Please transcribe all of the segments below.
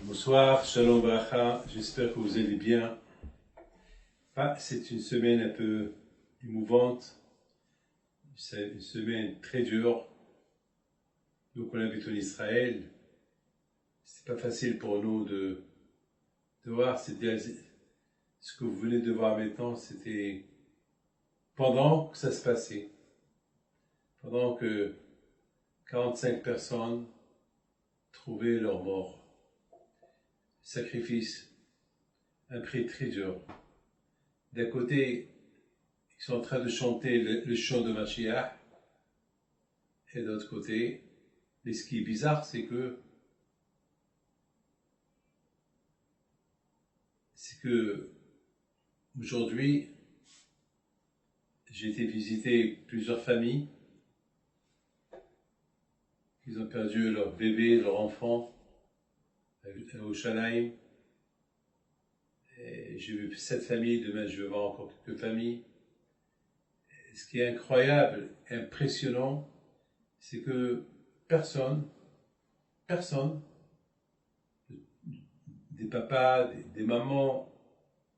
Bonsoir, Shalom Bracha, j'espère que vous allez bien. C'est une semaine un peu émouvante, c'est une semaine très dure. Donc on habite en Israël, c'est pas facile pour nous de voir, ce que vous venez de voir maintenant, c'était pendant que ça se passait, pendant que 45 personnes trouvaient leur mort. Sacrifice, un prix très dur. D'un côté, ils sont en train de chanter le chant de Mashiach, et de l'autre côté, mais ce qui est bizarre, c'est que aujourd'hui, j'ai été visiter plusieurs familles qui ont perdu leur bébé, leur enfant à Yerushalayim. J'ai vu 7 familles, demain je vais voir encore quelques familles. Et ce qui est incroyable, impressionnant, c'est que personne, des papas, des mamans,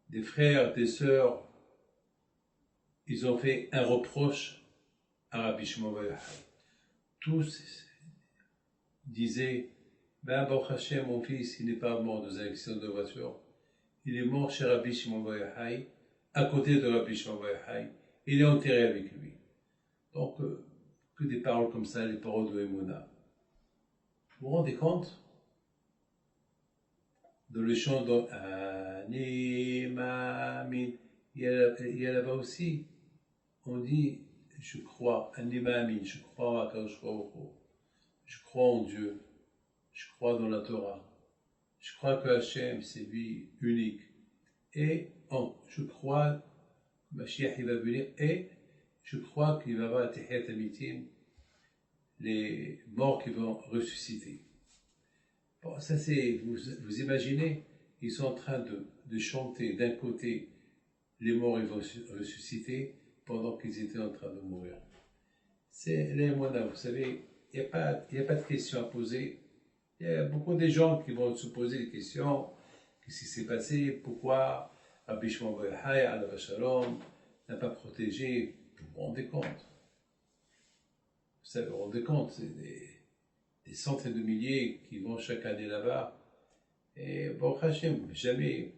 des frères, des sœurs, ils ont fait un reproche à Rabbi Shimon Bar Yochai. Tous disaient, ben Baruch Hashem, mon fils, il n'est pas mort dans un accident de voiture, il est mort chez Rabbi Shimon Bar Yochai, à côté de Rabbi Shimon Bar Yochai, il est enterré avec lui. Donc, que des paroles comme ça, les paroles de Emouna. Vous vous rendez compte? Dans le chant de Ani Ma'amin, il y a là-bas aussi, on dit, je crois, Ani Ma'amin, je crois à Kadosh Baruch Hu, je crois en Dieu, je crois dans la Torah, je crois que Hachem, c'est lui unique, et je crois que Mashiach il va venir, et je crois qu'il va y avoir Tehiyat Amitim, les morts qui vont ressusciter. Bon, ça c'est, vous imaginez, ils sont en train de chanter d'un côté, les morts ils vont ressusciter pendant qu'ils étaient en train de mourir. C'est l'émouna, vous savez, il n'y a pas de questions à poser. Il y a beaucoup de gens qui vont se poser des questions. Qu'est-ce qui s'est passé? Pourquoi Rabbi Shimon Bar Yochai, alav shalom, n'a pas protégé? Vous vous rendez compte? Vous vous rendez compte? C'est des centaines de milliers qui vont chaque année là-bas. Et Baruch Hashem, jamais.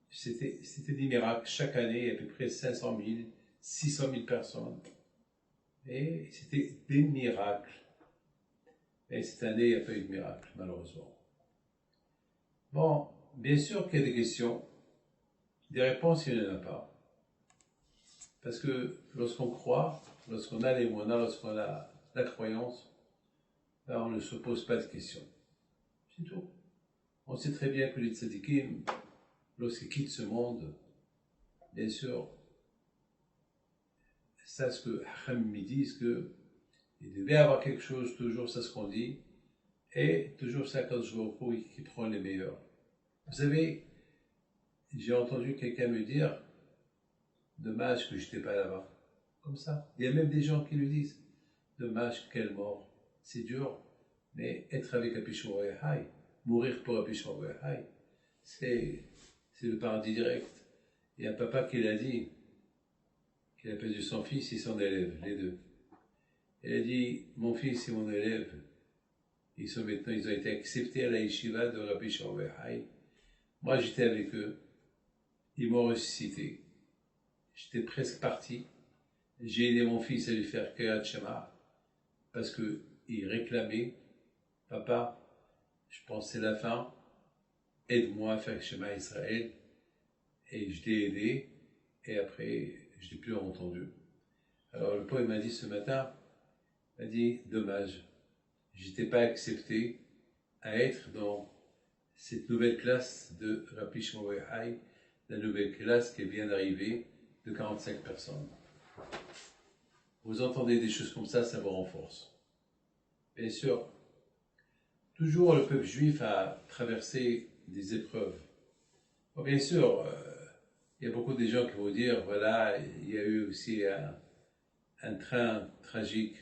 C'était des miracles. Chaque année, à peu près 500 000, 600 000 personnes. Et c'était des miracles. Et cette année, il n'y a pas eu de miracle, malheureusement. Bon, bien sûr qu'il y a des questions. Des réponses, il n'y en a pas. Parce que lorsqu'on croit, lorsqu'on a les moyens, lorsqu'on a la croyance, ben on ne se pose pas de questions. C'est tout. On sait très bien que les tzadikim, lorsqu'ils quittent ce monde, bien sûr, c'est ce que Hacham me disent, qu'il devait avoir quelque chose, toujours c'est ce qu'on dit, et toujours c'est Kadosh Baruch Hu qui prend les meilleurs. Vous savez, j'ai entendu quelqu'un me dire, dommage que je n'étais pas là-bas. Comme ça. Il y a même des gens qui le disent, dommage, quelle mort. C'est dur, mais être avec Rabbi Shimon Bar Yochai, mourir pour Rabbi Shimon Bar Yochai, c'est le paradis direct. Il y a un papa qui l'a dit, qu'il a perdu son fils et son élève, les deux. Il a dit, mon fils et mon élève, ils ont été acceptés à la yeshiva de Rabbi Shimon Bar Yochai. Moi, j'étais avec eux, ils m'ont ressuscité. J'étais presque parti. J'ai aidé mon fils à lui faire Kriyat Shema, parce qu'il réclamait, papa, je pense que c'est la fin, aide-moi à faire Shema Israël. Et je l'ai aidé, et après, je ne l'ai plus entendu. Alors le poète m'a dit ce matin, il m'a dit, dommage, je n'étais pas accepté à être dans cette nouvelle classe de Rabbi Shimon Bar Yochai, la nouvelle classe qui vient d'arriver de 45 personnes. Vous entendez des choses comme ça vous renforce. Bien sûr, toujours le peuple juif a traversé des épreuves. Bon, bien sûr, il y a beaucoup de gens qui vont dire, voilà, il y a eu aussi un train tragique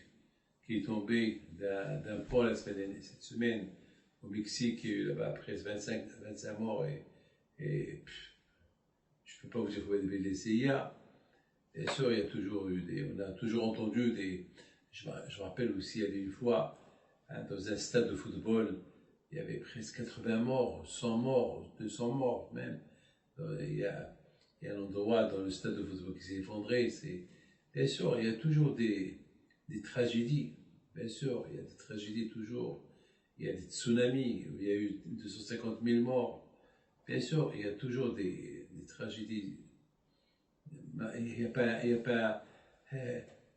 qui est tombé d'un pont cette semaine au Mexique, il y a eu là-bas presque 25 morts et je ne peux pas vous dire combien de blessés il y a. Bien sûr, il y a toujours on a toujours entendu je me rappelle aussi, il y avait une fois, hein, dans un stade de football, il y avait presque 80 morts, 100 morts, 200 morts même. Il y a un endroit dans le stade de football qui s'est effondré. Bien sûr, il y a toujours des tragédies. Bien sûr, il y a des tragédies toujours. Il y a des tsunamis où il y a eu 250 000 morts. Bien sûr, il y a toujours des tragédies. Il n'y a pas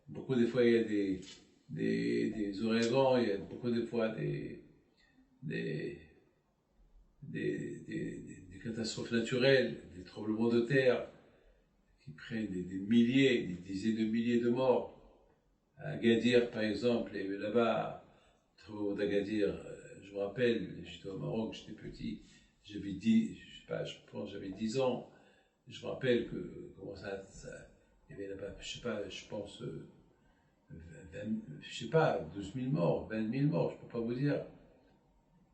beaucoup de fois, il y a des ouragans, il y a beaucoup de fois des catastrophes naturelles, des tremblements de terre qui prennent des milliers, des dizaines de milliers de morts. À Agadir, par exemple, il y avait là-bas, d'Agadir, je me rappelle, j'étais au Maroc, j'étais petit, j'avais 10, je sais pas, je pense j'avais 10 ans. Je me rappelle que, il y avait là-bas, je sais pas, je pense, 12 000 morts, 20 000 morts, je peux pas vous dire.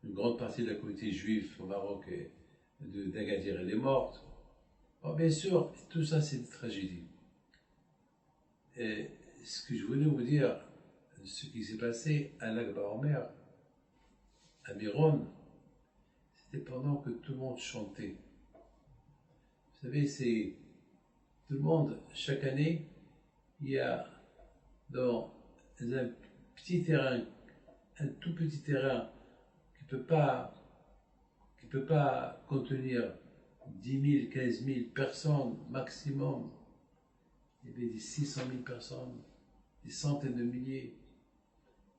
Une grande partie de la communauté juive au Maroc d'Agadir, elle est morte. Bon, bien sûr, tout ça, c'est une tragédie. Et ce que je voulais vous dire, ce qui s'est passé à Lag BaOmer, à Miron, c'était pendant que tout le monde chantait. Vous savez, c'est tout le monde, chaque année, il y a dans un petit terrain, un tout petit terrain qui ne peut pas contenir 10 000, 15 000 personnes maximum. Il y avait des 600 000 personnes, des centaines de milliers.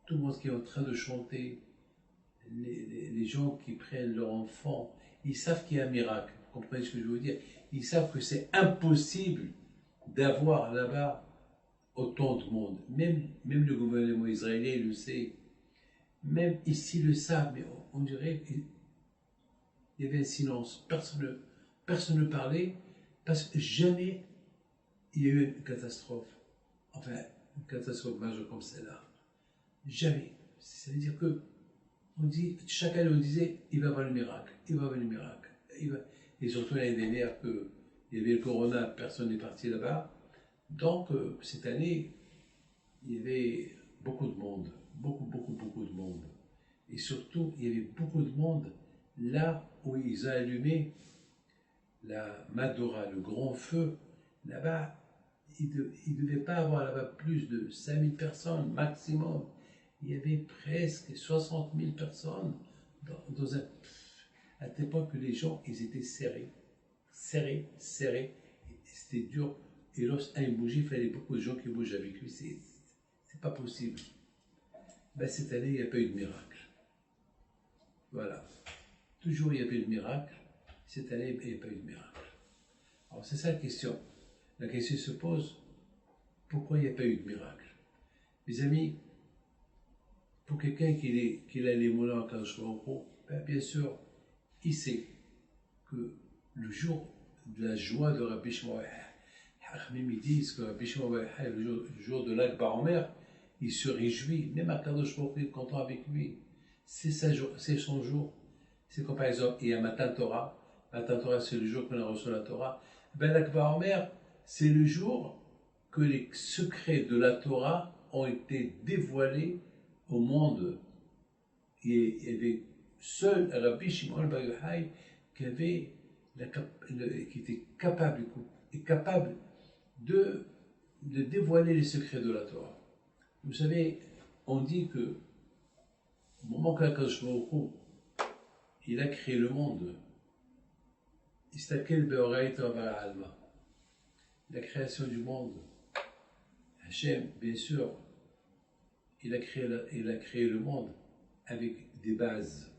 Tout le monde qui est en train de chanter, les gens qui prennent leur enfant, ils savent qu'il y a un miracle. Vous comprenez ce que je veux dire? Ils savent que c'est impossible d'avoir là-bas autant de monde. Même le gouvernement israélien le sait. Même ici le savent, mais on dirait qu'il y avait un silence. Personne ne parlait parce que jamais il y a eu une catastrophe. Enfin, une catastrophe majeure comme celle-là. Jamais. Ça veut dire que chaque année on disait, il va y avoir le miracle, il va y avoir le miracle. Et surtout l'année dernière, il y avait le corona, personne n'est parti là-bas. Donc, cette année, il y avait beaucoup de monde, beaucoup de monde. Et surtout, il y avait beaucoup de monde là où ils ont allumé la Madora, le grand feu. Là-bas, il ne devait pas avoir là-bas plus de 5 000 personnes maximum. Il y avait presque 60 000 personnes à cette époque que les gens, ils étaient serrés. C'était dur. Et lorsqu'un bougeait, il fallait beaucoup de gens qui bougent avec lui. C'est pas possible. Ben, cette année, il n'y a pas eu de miracle. Voilà. Toujours, il y a eu de miracle. Cette année, il n'y a pas eu de miracle. Alors, c'est ça la question. La question se pose, pourquoi il n'y a pas eu de miracle? Mes amis, pour quelqu'un qui a les moulins en Kadosh Baruch Hu, ben, bien sûr, il sait que le jour de la joie de Rabbi Shimon, ils disent que Rabbi Shimon, le jour de Lag BaOmer, il se réjouit, même à Kadosh Baruch Hu, il est content avec lui. C'est son jour. C'est comme par exemple, il y a Matan Torah. Matan Torah, c'est le jour qu'on a reçu la Torah. Ben, Lag BaOmer, c'est le jour que les secrets de la Torah ont été dévoilés au monde. Il y avait seul Rabbi Shimon Bar Yochai qui était capable de dévoiler les secrets de la Torah. Vous savez, on dit que au moment qu'Akadosh Baruch Hu, il a créé le monde, la création du monde, Hachem, bien sûr, il a créé le monde avec des bases.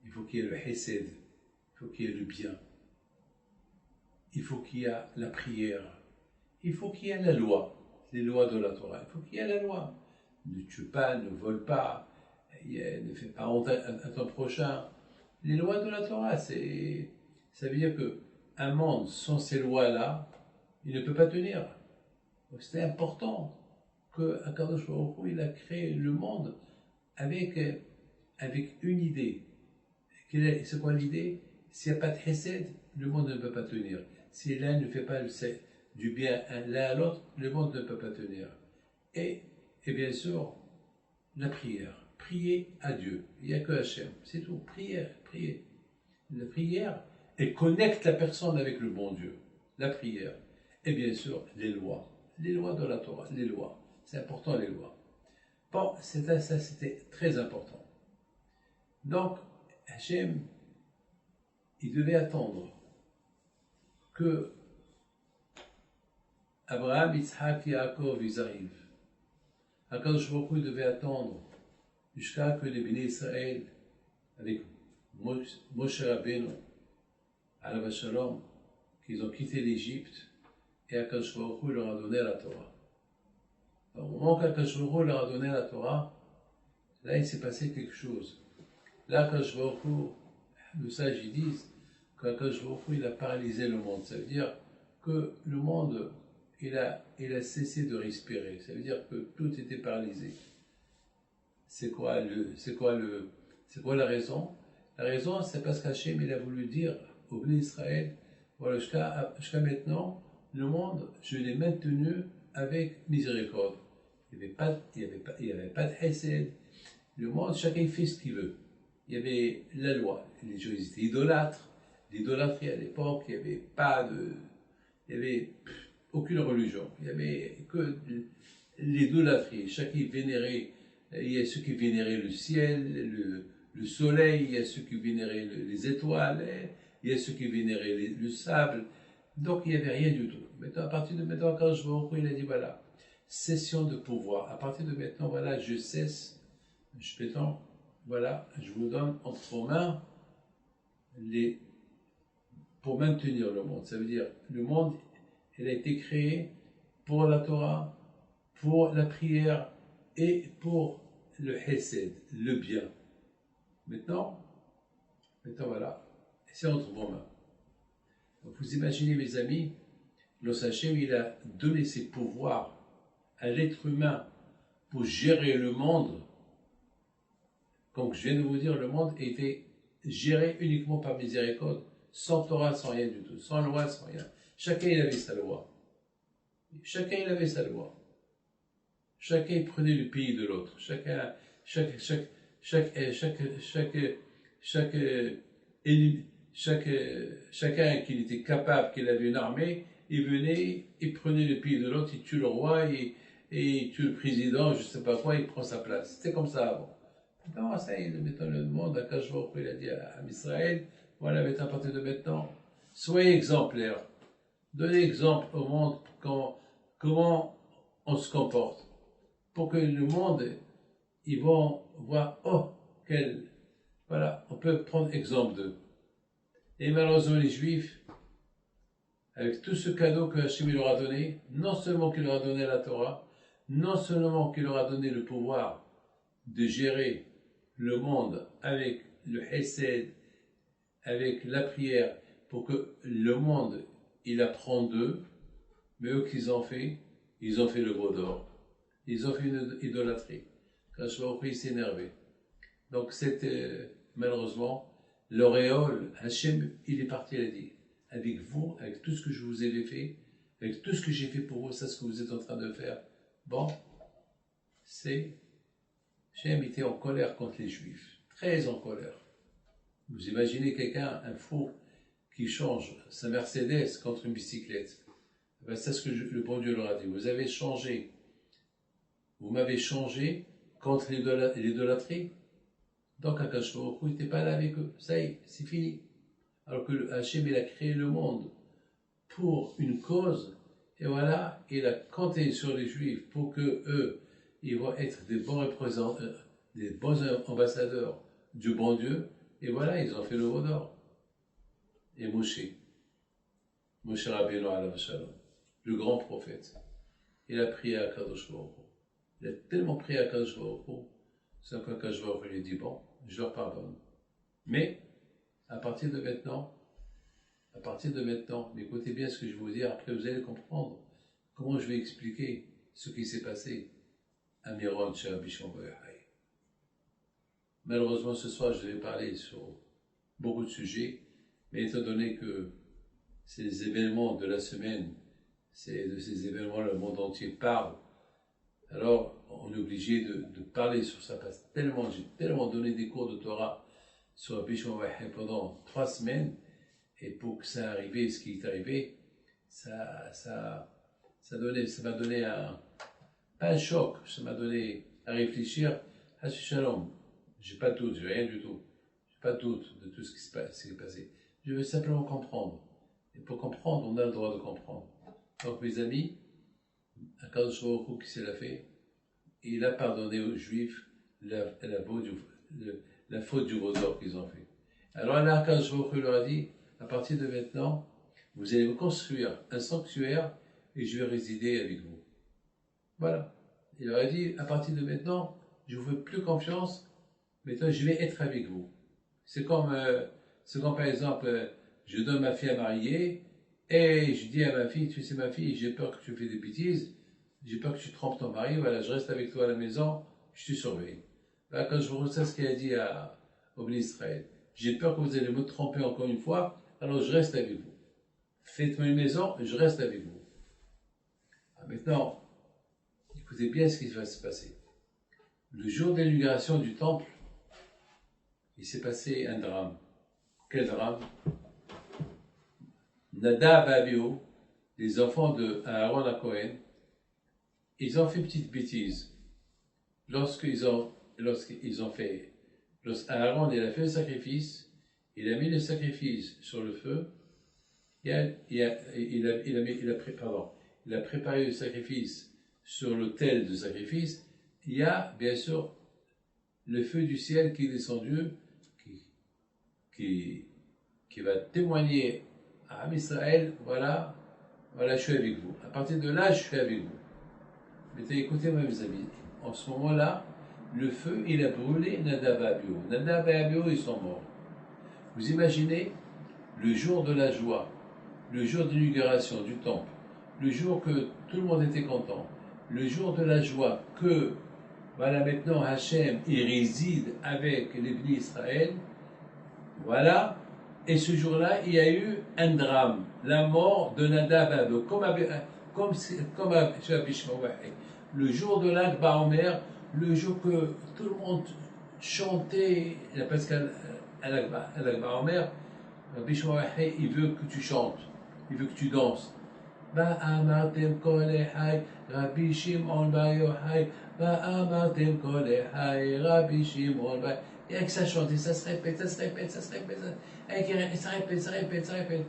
Il faut qu'il y ait le Hesed, il faut qu'il y ait le bien, il faut qu'il y ait la prière, il faut qu'il y ait la loi, les lois de la Torah. Il faut qu'il y ait la loi. Ne tue pas, ne vole pas, ne fais pas honte à ton prochain. Les lois de la Torah, ça veut dire qu'un monde sans ces lois-là, il ne peut pas tenir. Donc c'est important que Akadosh Baruch Hu, il a créé le monde avec, avec une idée. C'est quoi l'idée? S'il n'y a pas de chesed, le monde ne peut pas tenir. Si l'un ne fait pas du bien l'un à l'autre, le monde ne peut pas tenir. Et bien sûr, la prière. Prier à Dieu. Il n'y a que Hachem. C'est tout. Prière, prier. La prière, elle connecte la personne avec le bon Dieu. La prière. Et bien sûr, les lois. Les lois de la Torah. Les lois. C'est important, les lois. Bon, ça, c'était très important. Donc, Hachem, il devait attendre que Abraham, Yitzhak, Yaakov, ils arrivent. Akadosh Baruch Hu devait attendre jusqu'à que les bénis Israël, avec Moshe Rabbeinu, Alav Shalom, qu'ils ont quitté l'Égypte, et Akadosh Baruch Hu leur a donné la Torah. Au moment qu'Akadosh Baruch Hu leur a donné la Torah, là il s'est passé quelque chose. Là, Akadosh Baruch Hu, nos sages ils disent qu'Akadosh Baruch Hu, il a paralysé le monde. Ça veut dire que le monde, il a cessé de respirer. Ça veut dire que tout était paralysé. C'est quoi la raison? La raison, c'est parce qu'Hachem, il a voulu dire au peuple d'Israël, voilà, jusqu'à maintenant, le monde, je l'ai maintenu avec miséricorde. Il n'y avait pas de hesed. Le monde, chacun fait ce qu'il veut. Il y avait la loi. Les gens étaient idolâtres. L'idolâtrie à l'époque, il n'y avait aucune religion. Il n'y avait que l'idolâtrie. Chacun vénérait. Il y a ceux qui vénéraient le ciel, le soleil, il y a ceux qui vénéraient les étoiles, il y a ceux qui vénéraient le sable. Donc il n'y avait rien du tout. Maintenant, à partir de maintenant, quand je vois il a dit voilà, cession de pouvoir. À partir de maintenant, voilà, je cesse. Voilà, je vous donne entre vos mains pour maintenir le monde. Ça veut dire, le monde, il a été créé pour la Torah, pour la prière et pour le hesed, le bien. Maintenant voilà, c'est entre vos mains. Donc vous imaginez, mes amis, le Hachem, il a donné ses pouvoirs à l'être humain pour gérer le monde. Comme je viens de vous dire, le monde était géré uniquement par miséricorde, sans Torah, sans rien du tout, sans loi, sans rien. Chacun il avait sa loi. Chacun il avait sa loi. Chacun prenait le pays de l'autre. Chacun qu'il était capable, qu'il avait une armée, il venait, il prenait le pays de l'autre, il tue le roi, il tue le président, je ne sais pas quoi, il prend sa place. C'était comme ça avant. Non, ça y est, mettons le monde, à Kajor, il a dit à Israël, voilà, à partir de maintenant, soyez exemplaires. Donnez exemple au monde comment on se comporte. Pour que le monde, ils vont voir, oh, voilà, on peut prendre exemple d'eux. Et malheureusement, les Juifs, avec tout ce cadeau que Hachem leur a donné, non seulement qu'il leur a donné la Torah, non seulement qu'il leur a donné le pouvoir de gérer le monde avec le hesed, avec la prière, pour que le monde, il apprend d'eux, mais eux qu'ils ont fait, ils ont fait le veau d'or. Ils ont fait une idolâtrie. Quand je vois il s'est énervé. Donc c'était, malheureusement, l'auréole, Hachem, il est parti, il a dit, avec vous, avec tout ce que je vous ai fait, avec tout ce que j'ai fait pour vous, c'est ce que vous êtes en train de faire. Bon, Hachem était en colère contre les Juifs, très en colère. Vous imaginez quelqu'un, un fou, qui change sa Mercedes contre une bicyclette. Ben, c'est ce que le bon Dieu leur a dit. Vous avez changé. Vous m'avez changé contre l'idolâtrie. Donc, Akadosh Baruch Hu n'était pas là avec eux. Ça y est, c'est fini. Alors que Hachem, il a créé le monde pour une cause. Et voilà, il a compté sur les Juifs pour que eux, ils vont être des bons représentants, des bons ambassadeurs du bon Dieu. Et voilà, ils ont fait le veau d'or. Et Moshe Rabbeinu alav shalom, le grand prophète, il a prié à Akadosh Baruch Hu. Il a tellement prié à Akadosh Baruch Hu, c'est qu'Akadosh Baruch Hu lui dit, bon, je leur pardonne. Mais, à partir de maintenant, mais écoutez bien ce que je vais vous dire, après vous allez comprendre comment je vais expliquer ce qui s'est passé. Amiron chez Rabbi Shimon Bar Yochai. Malheureusement, ce soir, je vais parler sur beaucoup de sujets, mais étant donné que ces événements de la semaine, c'est de ces événements, le monde entier parle, alors on est obligé de parler sur ça, parce que j'ai tellement donné des cours de Torah sur Rabbi Shimon Bar Yochai pendant 3 semaines, et pour que ça arrive, ce qui est arrivé, ça m'a donné pas un choc, ça m'a donné à réfléchir à ce shalom. J'ai pas de doute, j'ai rien du tout. J'ai pas de doute de tout ce qui s'est passé. Je veux simplement comprendre. Et pour comprendre, on a le droit de comprendre. Donc mes amis, Akadosh Baruch Hu qui s'est la fait, il a pardonné aux Juifs la faute du veau d'or qu'ils ont fait. Alors là, Akadosh Baruch Hu leur a dit, à partir de maintenant, vous allez vous construire un sanctuaire et je vais résider avec vous. Voilà. Il leur a dit, à partir de maintenant, je ne vous fais plus confiance, maintenant je vais être avec vous. C'est comme par exemple, je donne ma fille à marier et je dis à ma fille, tu sais ma fille, j'ai peur que tu fais des bêtises, j'ai peur que tu trompes ton mari, voilà, je reste avec toi à la maison, je te surveille. Là, quand je vous ressens ce qu'il a dit au Béni Israël, j'ai peur que vous allez me tromper encore une fois, alors je reste avec vous. Faites-moi une maison, je reste avec vous. Maintenant, écoutez bien ce qui va se passer. Le jour de l'inauguration du temple, il s'est passé un drame. Quel drame? Nadav et Abihu, les enfants de Aaron à Cohen, ils ont fait une petite bêtise. Lorsqu'Aaron il a fait le sacrifice, il a mis le sacrifice sur le feu, il a préparé le sacrifice sur l'autel de sacrifice, il y a bien sûr le feu du ciel qui est descendu, qui va témoigner à Israël, voilà, je suis avec vous. À partir de là, je suis avec vous. Mais écoutez-moi mes amis, en ce moment-là, le feu, il a brûlé Nadav et Abihu. Nadav et Abihu, ils sont morts. Vous imaginez le jour de la joie, le jour de l'inauguration du temple, le jour que tout le monde était content, le jour de la joie que, voilà maintenant Hachem, il réside avec les bénis Israël, voilà, et ce jour-là, il y a eu un drame, la mort de Nadav et Abihu, comme chez Rabbi Shimon Bar Yochai. Le jour de l'Akba Omer, le jour que tout le monde chantait, parce qu'à l'Akba Omer, Rabbi Shimon Bar Yochai, il veut que tu chantes, il veut que tu danses. Ba'amartem kol echai, Rabbi Shimon Bar Yochai, Ba'amartem kol echai, Rabbi Shimon Bar Yochai. Et avec ça chante, et ça se répète, ça se répète, ça se répète, et ça répète, ça répète, ça répète.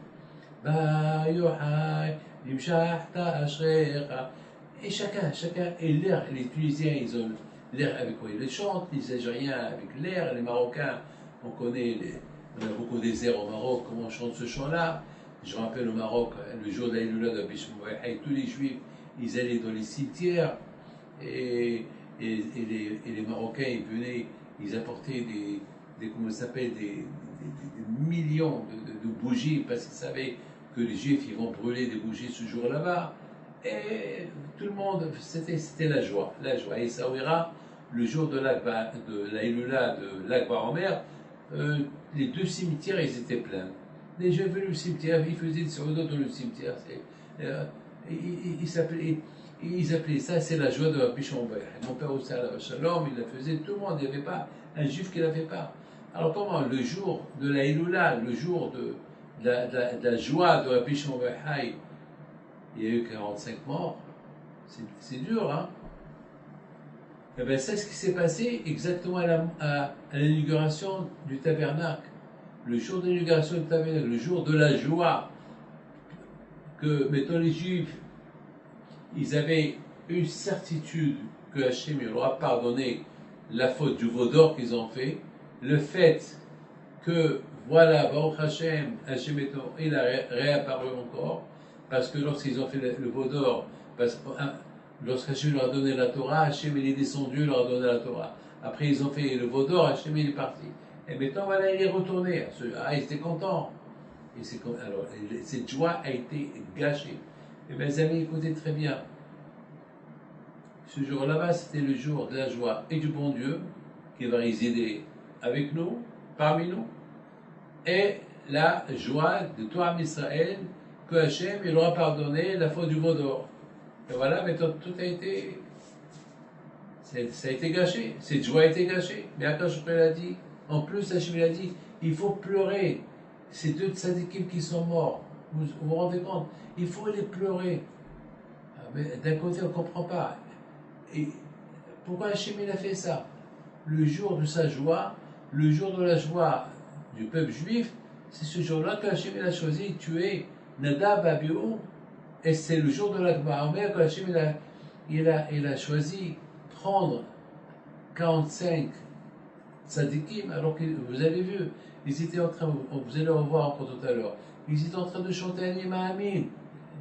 Bar Yochai, Imshachta Ashrecha. Et chacun, et l'air, les Tunisiens, ils ont l'air avec quoi ils le chantent, les Algériens avec l'air, les Marocains, on a beaucoup des airs au Maroc, comment on chante ce chant-là. Je rappelle au Maroc, le jour de l'Aïloula de Rabbi Shimon Bar Yochai, tous les Juifs, ils allaient dans les cimetières, et les Marocains, ils venaient, ils apportaient comment ça s'appelle, des millions de bougies, parce qu'ils savaient que les Juifs, ils vont brûler des bougies ce jour là-bas. Et tout le monde, c'était la joie. Et ça ouira, le jour de l'Aïloula de l'Akba Omer, les 2 cimetières, ils étaient pleins. Les gens venaient au cimetière, ils faisaient des saudotes dans le cimetière. Ils appelaient ça, c'est la joie de Rabbi Shimon Bar Yochai. Mon père aussi, Shalom, il la faisait, tout le monde, il n'y avait pas un juif qui ne la fait pas. Alors comment, le jour de l'Aïloula, le jour de la joie de Rabbi Shimon Bar Yochai, il y a eu 45 morts, c'est dur, hein? Et bien c'est ce qui s'est passé exactement à l'inauguration du tabernacle. Le jour de l'inauguration du tabernacle, le jour de la joie, que, mettons, les Juifs, ils avaient une certitude que Hachem leur a pardonné la faute du veau d'or qu'ils ont fait, le fait que, voilà, Baruch Hachem, il a réapparu encore, parce que lorsqu'ils ont fait le veau d'or, lorsqu'Hachem leur a donné la Torah, Hachem il est descendu, il leur a donné la Torah. Après ils ont fait le veau d'or, Hachem il est parti. Et maintenant voilà, il est retourné. Ils étaient contents. Alors cette joie a été gâchée. Et mes amis, écoutez très bien. Ce jour là-bas, c'était le jour de la joie et du bon Dieu qui va résider avec nous, parmi nous, et la joie de tout Am Israël que Hachem il aura pardonné la faute du veau d'or. Et voilà, maintenant tout a été, ça a été gâché, cette joie a été gâchée. Mais Akash l'a dit, en plus Hachem l'a dit, il faut pleurer. Ces deux tzadikim qui sont morts, vous vous rendez compte, il faut les pleurer. Mais d'un côté, on ne comprend pas. Et pourquoi Hachem il a fait ça? Le jour de sa joie, le jour de la joie du peuple juif, c'est ce jour-là qu'Hachem a choisi de tuer Nadab Abihu, et c'est le jour de l'Akba Omer qu'Hachem il a choisi prendre 45 tzadikim, alors que vous avez vu, ils étaient en train, vous allez revoir encore tout à l'heure, ils étaient en train de chanter Anima Amin,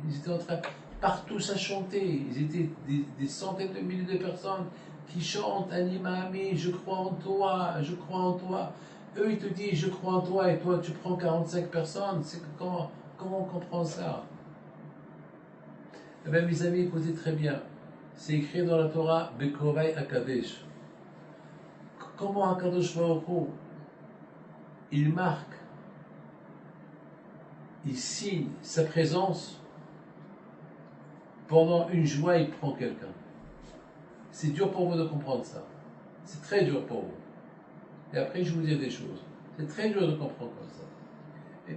ils étaient en train, partout à chanter, ils étaient des centaines de milliers de personnes qui chantent Anima Amin, je crois en toi, je crois en toi. Eux, ils te disent, je crois en toi, et toi, tu prends 45 personnes. Comment on comprend ça? Eh bien, mes amis, écoutez très bien. C'est écrit dans la Torah, Bekovai Akadesh. Comment Akadosh Baruch Hu, il marque, il signe sa présence pendant une joie, il prend quelqu'un. C'est dur pour vous de comprendre ça. C'est très dur pour vous. Et après, je vous dis des choses. C'est très dur de comprendre comme ça.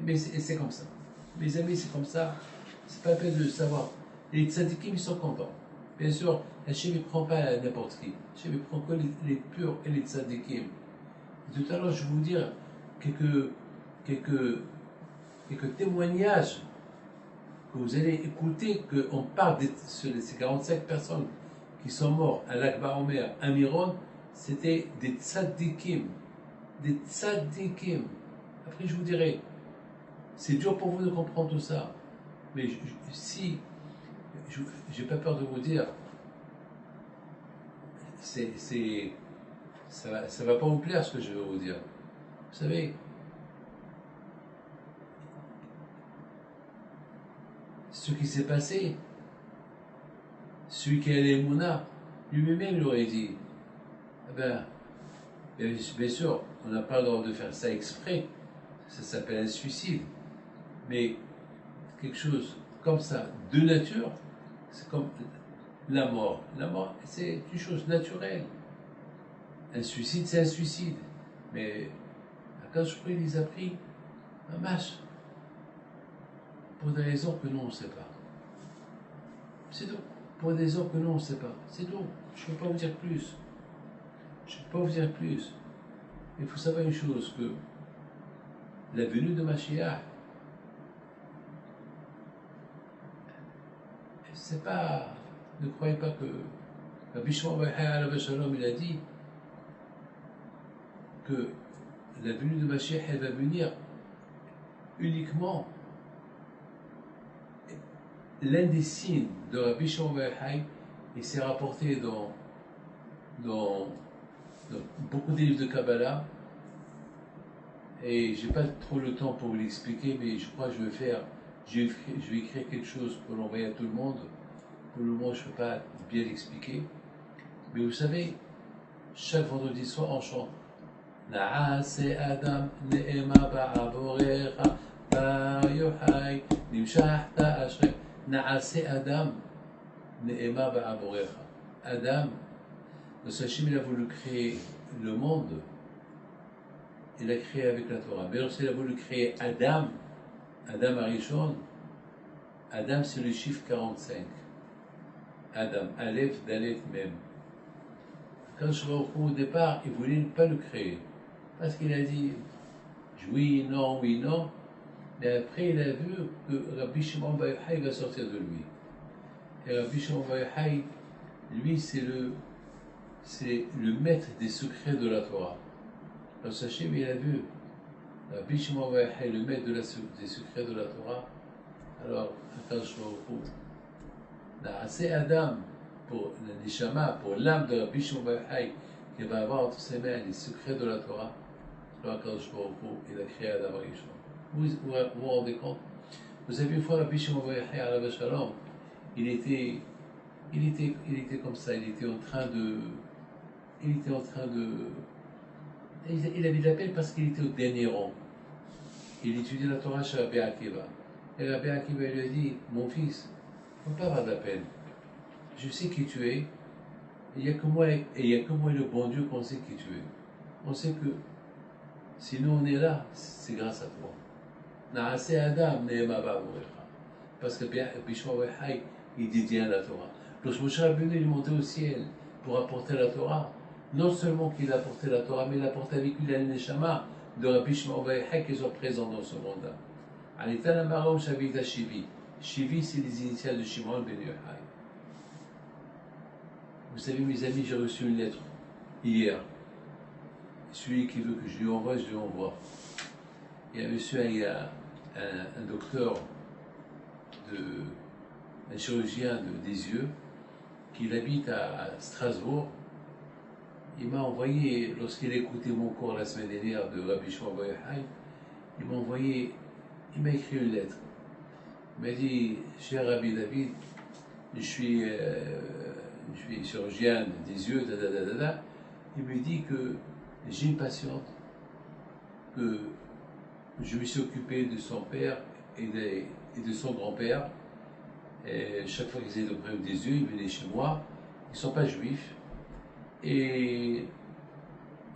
Mais c'est comme ça. Mes amis, c'est comme ça. C'est pas la peine de le savoir. Et les tzadikim, ils sont contents. Bien sûr, Hachem ne prend pas n'importe qui. Hachem ne prend que les purs et les tzadikim. Tout à l'heure, je vais vous dire quelques témoignages que vous allez écouter, qu'on parle de ces 45 personnes qui sont mortes à l'Akba Omer, à Miron, c'était des tzadikim. Des tzadikim. Après, je vous dirai, c'est dur pour vous de comprendre tout ça. Mais si, j'ai pas peur de vous dire, ça va pas vous plaire ce que je vais vous dire. Vous savez, ce qui s'est passé, celui qui a les Mouna, lui-même l'aurait dit. Eh ben, bien sûr, on n'a pas le droit de faire ça exprès, ça s'appelle un suicide. Mais quelque chose comme ça, de nature, c'est comme la mort. La mort, c'est une chose naturelle. Un suicide, c'est un suicide. Mais quand je prie, il les a pris un match pour des raisons que nous, on ne sait pas. C'est tout. Pour des raisons que nous, on ne sait pas. C'est tout. Je ne peux pas vous dire plus. Je ne peux pas vous dire plus. Il faut savoir une chose, que la venue de Mashiach, c'est pas, ne croyez pas que Rabbi Shimon bar Yochai alav shalom, il a dit que la venue de Mashiach, elle va venir uniquement. L'un des signes de Rabbi Shimon bar Yochai, il s'est rapporté dans beaucoup de livres de Kabbalah, et j'ai pas trop le temps pour vous l'expliquer, mais je crois que je vais écrire quelque chose pour l'envoyer à tout le monde. Pour le moment, je ne peux pas bien l'expliquer. Mais vous savez, chaque vendredi soir, on chante Na'ase Adam Ne'ema Ba'aborecha Bar Yochai Nimshachta Ashrei. Na'ase Adam Ne'ema Ba'aborecha. Adam, le Hachem, il a voulu créer le monde. Il a créé avec la Torah. Mais lorsqu'il a voulu créer Adam, Adam Arishon, Adam c'est le chiffre 45. Adam, Aleph, Dalet, même. Quand je vois au départ, il ne voulait pas le créer. Parce qu'il a dit oui, non, oui, non. Mais après, il a vu que Rabbi Shimon bar Yochai va sortir de lui. Et Rabbi Shimon bar Yochai, lui, c'est le maître des secrets de la Torah. Alors, sachez, mais il a vu Rabbi Shimon bar Yochai, le maître des secrets de la Torah. Alors, quand je vois assez Adam, pour le Neshama, pour l'âme de Rabbi Shimon bar Yochai, qui va avoir entre ses mains les secrets de la Torah, alors quand je vois il a créé Adam Arishon. Vous rendez compte? Vous avez une fois Rabbi Shimon bar Yochai alav shalom, il était il était comme ça, il était en train de, il avait de la peine parce qu'il était au dernier rang. Il étudiait la Torah chez Rabbi Akiva. Et Rabbi Akiva lui a dit, mon fils, il ne faut pas avoir de la peine. Je sais qui tu es, il n'y a que moi et le bon Dieu qu'on sait qui tu es. On sait que si nous on est là, c'est grâce à toi. Naaseh Adam Ne'ema Ba'avorecha. Parce que Bishma Wehai, il détient la Torah. Lorsque Moshe Rabbeinu est monté au ciel pour apporter la Torah, non seulement qu'il a apporté la Torah, mais il a apporté avec lui la Neshama de Rabbi Shimon Bar Yochai qui sont présents dans ce monde-là. Anitan Amarom Shavita Shivi. Shivi, c'est les initiales de Shimon Ben Yochai. Vous savez, mes amis, j'ai reçu une lettre hier. Celui qui veut que je lui envoie, je lui envoie. Il y a un monsieur, il y a un docteur, un chirurgien des yeux, qui habite à Strasbourg. Il m'a envoyé, lorsqu'il a écouté mon cours la semaine dernière de Rabbi Shimon Bar Yochai, il m'a écrit une lettre. Il m'a dit, cher Rabbi David, je suis chirurgien des yeux, Il me dit que j'ai une patiente, que je me suis occupé de son père et de son grand-père. Et chaque fois qu'ils étaient auprès des yeux, ils venaient chez moi. Ils ne sont pas juifs. Et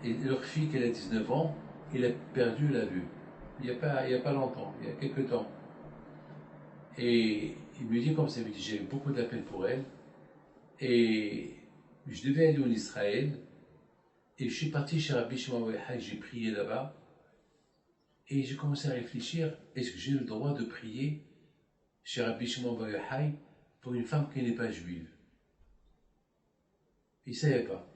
leur fille, qui a 19 ans, elle a perdu la vue. Il n'y a pas longtemps, il y a quelques temps. Et il me dit comme ça, j'ai beaucoup de peine pour elle. Et je devais aller en Israël. Et je suis parti chez Rabbi Shimon Bar Yochai, j'ai prié là-bas. Et j'ai commencé à réfléchir, est-ce que j'ai le droit de prier chez Rabbi Shimon Bar Yochai pour une femme qui n'est pas juive? Il ne savait pas.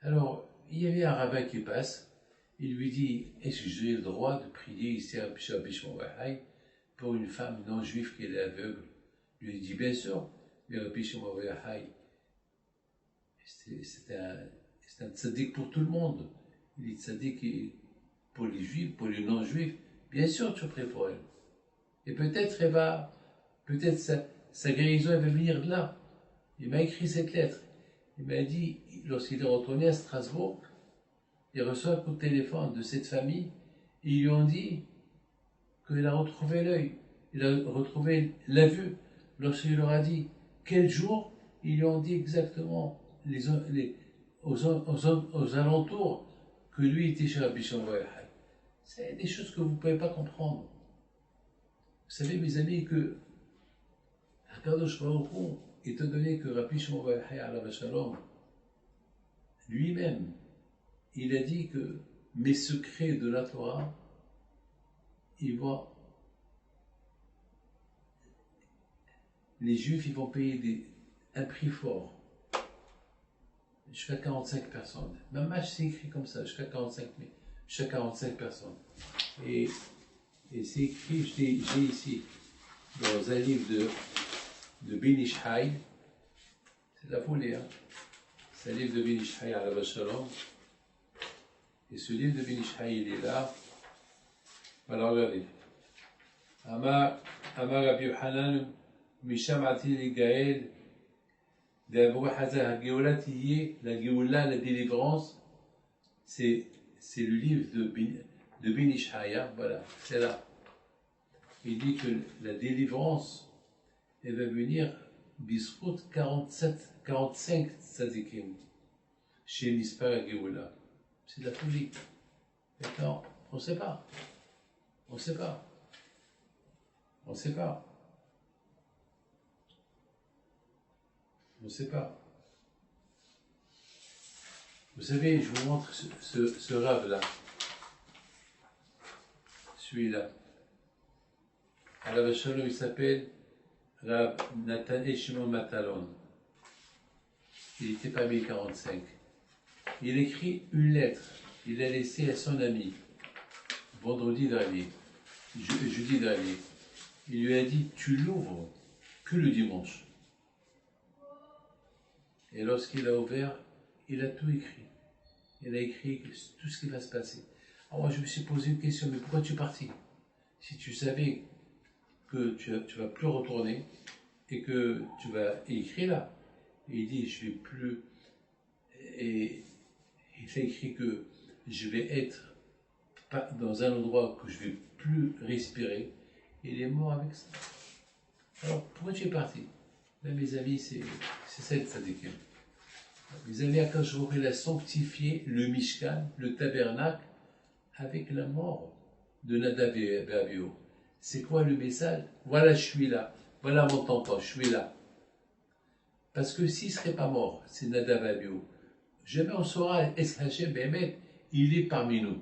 Alors, il y avait un rabbin qui passe, il lui dit, est-ce que j'ai le droit de prier ici chez Rabbi Shimon Bar Yochai pour une femme non juive qui est aveugle? Il lui dit, bien sûr, mais Rabbi Shimon Bar Yochai, c'est un tzaddik pour tout le monde. Il est tzaddik pour les juifs, pour les non-juifs. Bien sûr, tu pries pour elle. Et peut-être sa guérison, elle va venir de là. Il m'a écrit cette lettre. Il m'a dit, lorsqu'il est retourné à Strasbourg, il reçoit un coup de téléphone de cette famille. Et ils lui ont dit qu'il a retrouvé l'œil. Il a retrouvé la vue. Lorsqu'il leur a dit quel jour, ils lui ont dit exactement aux alentours que lui était chez Rabbi Shimon Bar Yochai. C'est des choses que vous ne pouvez pas comprendre. Vous savez, mes amis, que Akadosh Baruch Hu, étant donné que Rabbi Shimon Bar Yochai alav shalom, lui-même, il a dit que mes secrets de la Torah, les Juifs, ils vont payer un prix fort. Jusqu'à 45 personnes. Ma match, c'est écrit comme ça, jusqu'à 45 personnes. Et c'est écrit, j'ai ici, dans un livre de Ben Ish Chai, c'est de la folie, hein? C'est un livre de Ben Ish Chai alav shalom. Et ce livre de Ben Ish Chai, il est là. Alors regardez. Amar Rabbi Yochanan, Misham Atil Gaël, la Géoula, la délivrance, c'est le livre de Ben Ish Chai, voilà, c'est là. Il dit que la délivrance, elle va venir bisrout 45 tzadikim chez Nispar Géoula. C'est de la folie. Maintenant, on ne sait pas. On ne sait pas. On ne sait pas. On ne sait pas. Vous savez, je vous montre ce rave-là. Celui-là. Alav shalom, il s'appelle Rav Nathan Shimon Matalon. Il était parmi les 45. Il écrit une lettre. Il l'a laissée à son ami, vendredi dernier, jeudi dernier. Il lui a dit, tu l'ouvres que le dimanche. Et lorsqu'il a ouvert, il a tout écrit. Il a écrit tout ce qui va se passer. Alors moi, je me suis posé une question, mais pourquoi tu es parti? Si tu savais que tu ne vas plus retourner et que tu vas écrire là. Et il dit, je vais plus. Et il fait écrit que je vais être dans un endroit que je vais plus respirer. Et il est mort avec ça. Alors, pourquoi tu es parti? Là, mes amis, c'est ça le tzadikim. Mes amis, Akadosh Baruch Hu, il a sanctifié le Mishkan, le tabernacle, avec la mort de Nadav et Abihu. C'est quoi le message? Voilà, je suis là. Voilà mon tonton, je suis là. Parce que s'il ne serait pas mort, c'est Nadav et Abihu, jamais on saura, est-ce qu'Hachem, Bémet, il est parmi nous.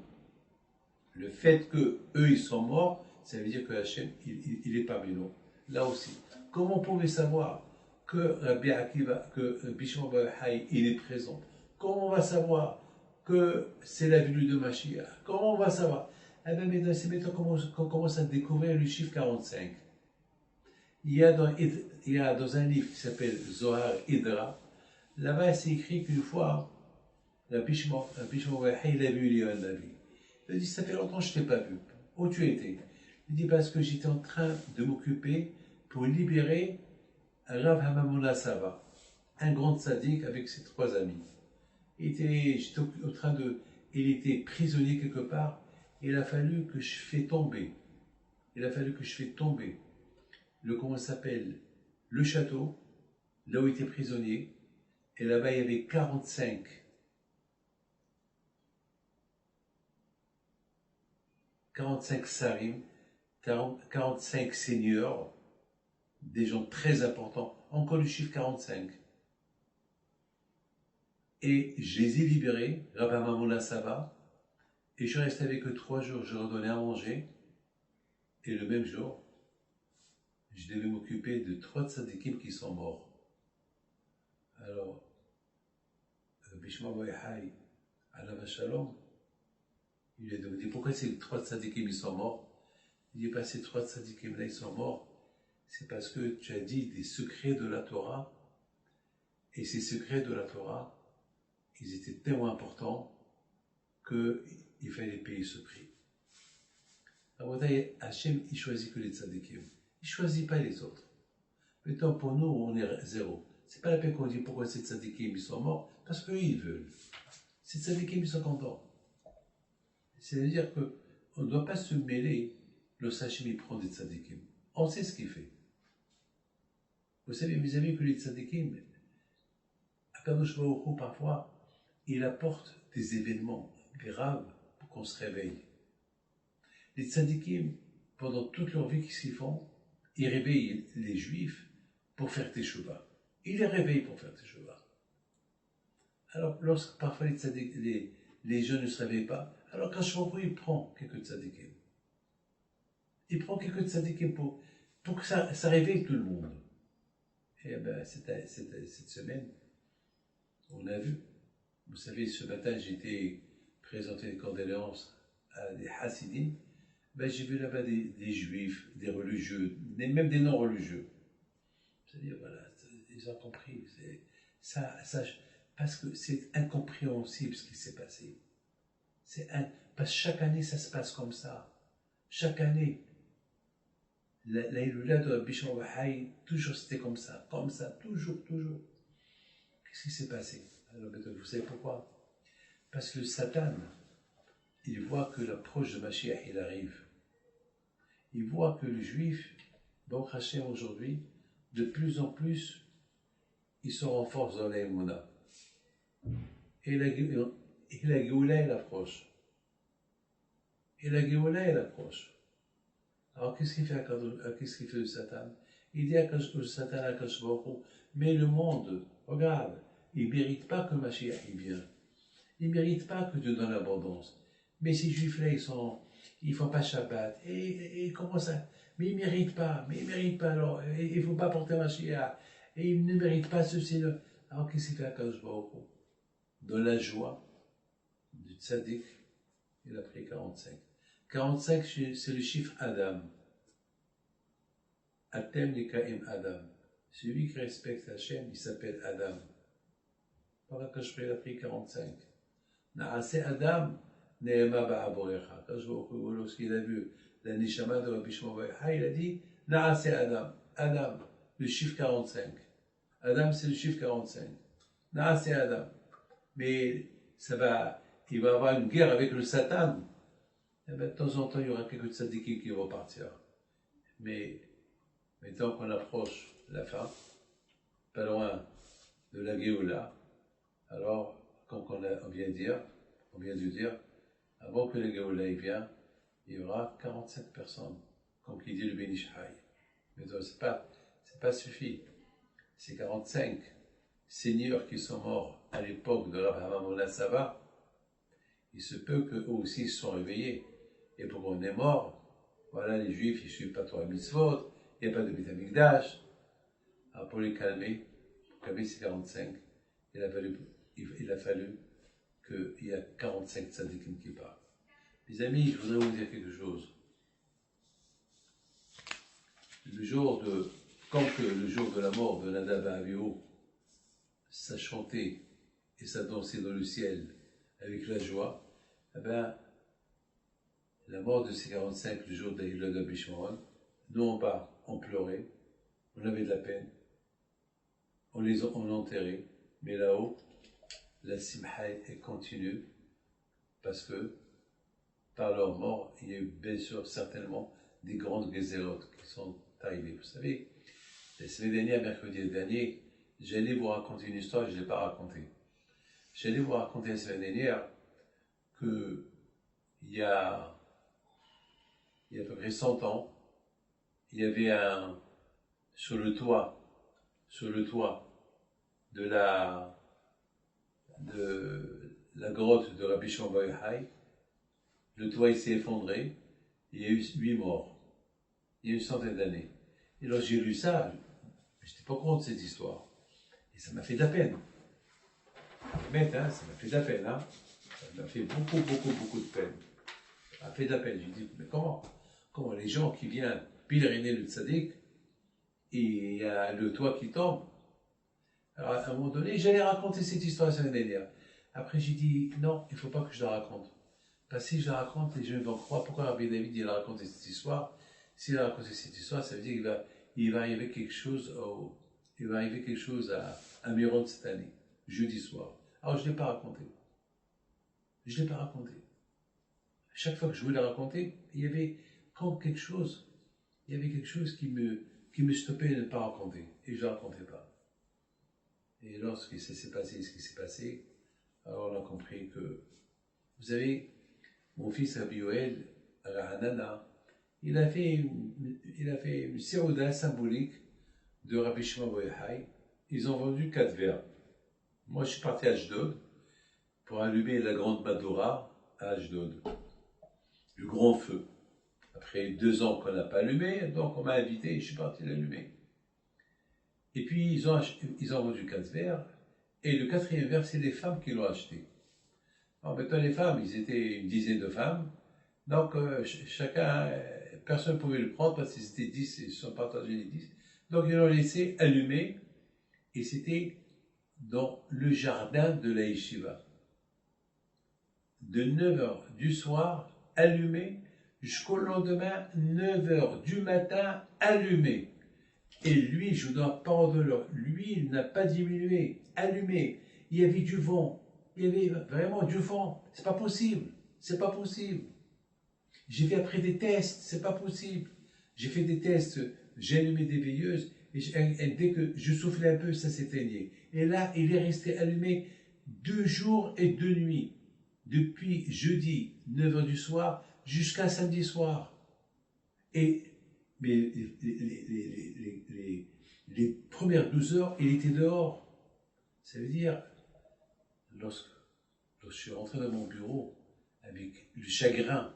Le fait qu'eux, ils sont morts, ça veut dire que Hachem, il est parmi nous. Là aussi. Comment on pouvait savoir que Rabbi Akiva, que Bishon Bahai, il est présent? Comment on va savoir que c'est la venue de Mashiach? Comment on va savoir? Eh bien, mesdames et messieurs, qu'on commence à découvrir le chiffre 45. Il y a dans un livre qui s'appelle Zohar Idra, là-bas, c'est écrit qu'une fois, Rabbi Shimon Bahai, il a vu Eliyahu Navi. Il a dit, ça fait longtemps que je ne t'ai pas vu. Où tu étais? Il dit, parce que j'étais en train de m'occuper pour libérer Rav Hamamuna Sava, un grand sadique avec ses 3 amis. J'étais en train il était prisonnier quelque part, et il a fallu que je fais tomber. Comment ça s'appelle? Le château, là où il était prisonnier, et là-bas il y avait 45 sarim, 45 seigneurs, des gens très importants, encore le chiffre 45. Et je les ai libérés, Rabbi Mamona Saba, et je suis resté avec eux 3 jours, je leur donnais à manger, et le même jour, je devais m'occuper de 3 tzadikim qui sont morts. Alors, Bishma Boyhai, Alav Shalom, il lui a demandé pourquoi ces 3 tzadikim ils sont morts. Il dit, pas ces 3 tzadikim là ils sont morts, c'est parce que tu as dit des secrets de la Torah, et ces secrets de la Torah, ils étaient tellement importants qu'il fallait payer ce prix. Alors, Hachem, il choisit que les tzadikim. Il ne choisit pas les autres. Maintenant, pour nous, on est 0. C'est pas la peine qu'on dit pourquoi ces tzadikim ils sont morts, parce qu'eux, ils veulent. Ces tzadikim, ils sont contents. C'est-à-dire qu'on ne doit pas se mêler lorsque Hachem, il prend des tzadikim. On sait ce qu'il fait. Vous savez, mes amis, que les tzadikim, Akadosh Baruch Hu, parfois, il apporte des événements graves pour qu'on se réveille. Les tzadikim, pendant toute leur vie, qu'est-ce qu'ils font? Ils réveillent les juifs pour faire teshuva. Ils les réveillent pour faire teshuva. Alors, lorsque parfois les jeunes ne se réveillent pas, alors quand il prend quelques tzadikim. Il prend quelques tzadikim pour que ça réveille tout le monde. Et bien, cette semaine, on a vu. Vous savez, ce matin, j'ai été présenter des condoléances à des Hasidim. Ben, j'ai vu là-bas des juifs, des religieux, même des non-religieux. C'est-à-dire, voilà, ils ont compris. Parce que c'est incompréhensible ce qui s'est passé. Parce que chaque année, ça se passe comme ça. Chaque année. La Iloula de Bishon Bahai, toujours c'était comme ça, toujours. Qu'est-ce qui s'est passé? Alors, vous savez pourquoi? Parce que le Satan, il voit que l'approche de Mashiach, il arrive. Il voit que le juif, Baruch Hashem aujourd'hui, de plus en plus, il se renforce dans l'Emouna. Et la Géoula, elle approche. Alors, qu'est-ce qu'il fait le Satan? Il dit à le Satan à Akadosh Baruch Hu, mais le monde, regarde, il ne mérite pas que Mashiach y vienne. Il ne mérite pas que Dieu donne l'abondance. Mais ces juifs-là, ils ne font pas Shabbat. Et comment ça? Mais ils ne méritent pas. Alors, il ne faut pas porter Mashiach. Et ils ne méritent pas ceci. Alors, qu'est-ce qu'il fait à Akadosh Baruch Hu? Dans la joie du tzaddik, il a pris 45. 45, c'est le chiffre Adam. Atem Nikaim Adam. Celui qui respecte Hachem, il s'appelle Adam. Voilà que je il a pris 45. Naase Adam, Neema Ba'aborecha. Lorsqu'il a vu la Nishama de Rabbi Shimon Bar Yochai, il a dit Naase Adam. Adam, le chiffre 45. Adam, c'est le chiffre 45. Non, c'est Adam. Mais il va avoir une guerre avec le Satan. Et bien, de temps en temps, il y aura quelques tzadikim qui vont partir. Mais maintenant qu'on approche la fin, pas loin de la Géoula, alors, comme on vient de dire, avant que la Géoula vienne, il y aura 47 personnes, comme qui dit le Ben Ish Chai. Mais c'est pas suffi. C'est 45 seigneurs qui sont morts à l'époque de Rabbi Hamamona Saba. Il se peut qu'eux aussi se sont réveillés. Et pour qu'on est mort, voilà, les Juifs, ils ne suivent pas Torah Mitzvot, il n'y a pas de Beth Amikdash. Alors pour les calmer ces 45, il a fallu qu'il y ait 45 tzadikim qui parlent. Mes amis, je voudrais vous dire quelque chose. Quand le jour de la mort de Nadav et Avihu, ça chantait et ça dansait dans le ciel avec la joie, eh bien, la mort de ces 45, le jour d'Aïlad Abishmaron, nous en bas, on pleurait, on avait de la peine, on enterrait, mais là-haut, la simha est continue, parce que par leur mort, il y a eu bien sûr certainement des grandes gézérotes qui sont arrivées. Vous savez, la semaine dernière, mercredi dernier, j'allais vous raconter une histoire que je ne l'ai pas racontée. J'allais vous raconter la semaine dernière qu'il y a à peu près 100 ans, il y avait sur le toit de la grotte de Rabbi Shimon Bar Yochai, le toit s'est effondré, il y a eu 8 morts, il y a eu une centaine d'années. Et lorsque j'ai lu ça, je n'étais pas au courant de cette histoire. Et ça m'a fait de la peine. Mais ça m'a fait de la peine. Ça m'a fait beaucoup de peine. Ça m'a fait de la peine. Je dis, mais comment les gens qui viennent pèleriner le tzaddik, et il y a le toit qui tombe. Alors à un moment donné, j'allais raconter cette histoire la semaine dernière. Après j'ai dit, non, il ne faut pas que je la raconte. Parce que si je la raconte, les gens vont croire pourquoi Rabbi David il a raconté cette histoire. S'il a raconté cette histoire, ça veut dire qu'il va arriver quelque chose à Miron cette année, jeudi soir. Alors je ne l'ai pas raconté. Chaque fois que je voulais la raconter, il y avait quelque chose qui me stoppait de ne pas raconter. Et je ne la racontais pas. Et lorsque ça s'est passé ce qui s'est passé, alors on a compris que, vous savez, mon fils Rabbi Yoel, à la Hanana, il a fait une séouda symbolique de Rabbi Shimon Bar Yochai. Ils ont vendu 4 verres. Moi, je suis parti à Ashdod pour allumer la grande Madora à Ashdod. Le grand feu. Après 2 ans qu'on n'a pas allumé, donc on m'a invité et je suis parti l'allumer. Et puis, ils ont vendu 4 verres, et le 4e verre, c'est les femmes qui l'ont acheté. Alors maintenant, les femmes, ils étaient une dizaine de femmes, donc personne ne pouvait le prendre parce qu'ils étaient 10, ils se sont partagés les 10. Donc ils l'ont laissé allumer, et c'était dans le jardin de la yeshiva. De 9h du soir, allumé, jusqu'au lendemain, 9h du matin, allumé. Et lui, je vous donne parole de l'heure, lui, il n'a pas diminué, allumé. Il y avait du vent, il y avait vraiment du vent. C'est pas possible. J'ai fait après des tests, c'est pas possible. J'ai fait des tests, j'ai allumé des veilleuses, et dès que je soufflais un peu, ça s'éteignait. Et là, il est resté allumé 2 jours et 2 nuits. Depuis jeudi, 9h du soir, jusqu'à samedi soir. Mais les premières 12 heures, il était dehors. Ça veut dire, lorsque je suis rentré dans mon bureau, avec le chagrin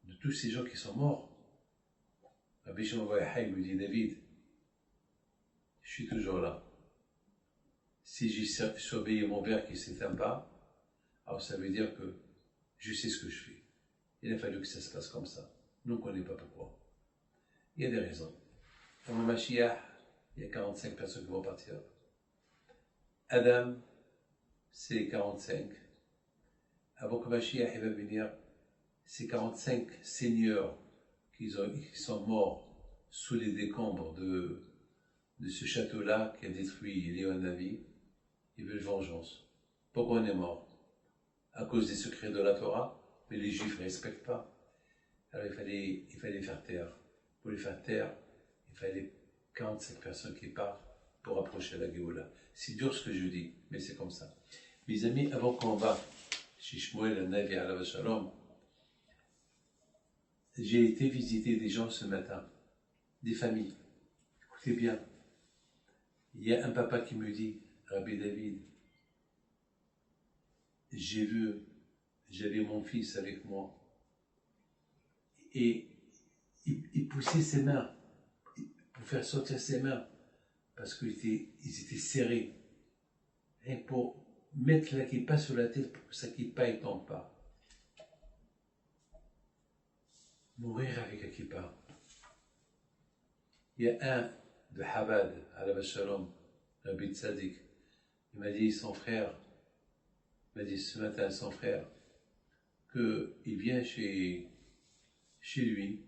de tous ces gens qui sont morts, Rabbi Shimon Bar Yochai me dit, David, je suis toujours là. Si j'ai surveillé mon verre qui ne s'éteint pas, alors ça veut dire que je sais ce que je fais. Il a fallu que ça se passe comme ça. Nous, on ne connaît pas pourquoi. Il y a des raisons. Avant Mashiach, il y a 45 personnes qui vont partir. Adam, c'est les 45. Avant que Mashiach va venir, ces 45 seigneurs qui sont morts sous les décombres de ce château-là qui a détruit Léon Navi, ils veulent vengeance. Pourquoi on est mort? À cause des secrets de la Torah, mais les Juifs ne respectent pas. Alors il fallait les faire taire. Pour les faire taire, il fallait 45 personnes qui partent pour approcher la Géoula. C'est dur ce que je dis, mais c'est comme ça. Mes amis, avant qu'on va chez Shmuel Hanavi alav shalom, j'ai été visiter des gens ce matin, des familles. Écoutez bien, il y a un papa qui me dit, Rabbi David, j'avais mon fils avec moi, et il poussait ses mains pour faire sortir ses mains, parce qu'ils étaient serrés, et pour mettre la kippa sur la tête pour que sa kippa ne tombe pas. Mourir avec la kippa. Il y a un de Chabad, alav shalom, Rabbi Tzadik, il m'a dit son frère, il m'a dit ce matin son frère, qu'il vient chez lui,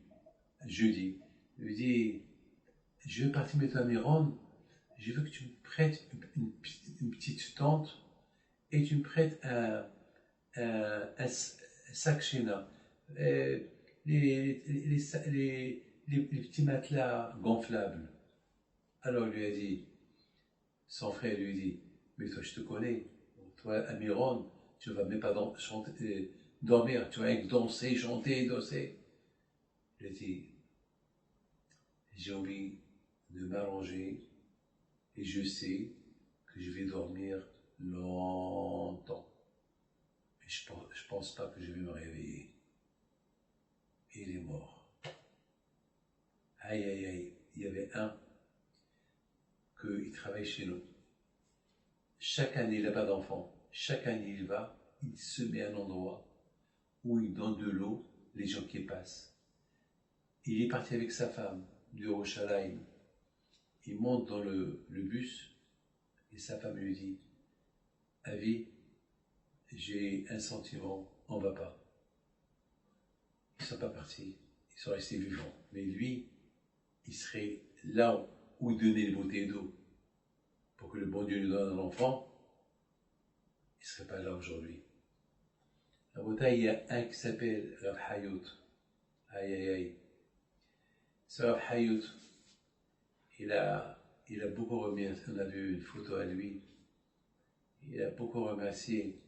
jeudi, il lui dit, je veux partir mettre à Miron, je veux que tu me prêtes une petite tente et tu me prêtes un sac Shina, les petits matelas gonflables. Alors il lui a dit, son frère lui dit, mais toi je te connais, toi à Miron, tu ne vas même pas dormir, tu vas danser, chanter, danser. Il a dit, j'ai envie de m'allonger et je sais que je vais dormir longtemps. Et je pense pas que je vais me réveiller. Et il est mort. Aïe, aïe, aïe. Il y avait un qu'il travaille chez nous. Chaque année, il n'a pas d'enfant. Chaque année, il se met à un endroit où il donne de l'eau les gens qui passent. Il est parti avec sa femme du Yerushalayim. Il monte dans le bus et sa femme lui dit, Avi, j'ai un sentiment, on ne va pas. Ils ne sont pas partis, ils sont restés vivants. Mais lui, il serait là où il donnait les bouteilles d'eau pour que le bon Dieu lui donne un enfant, il ne serait pas là aujourd'hui. À Bouta, il y a un qui s'appelle Rav Hayut. Aïe, aïe, aïe. Ce Rav Hayut, il a beaucoup remercié, on a vu une photo à lui, il a beaucoup remercié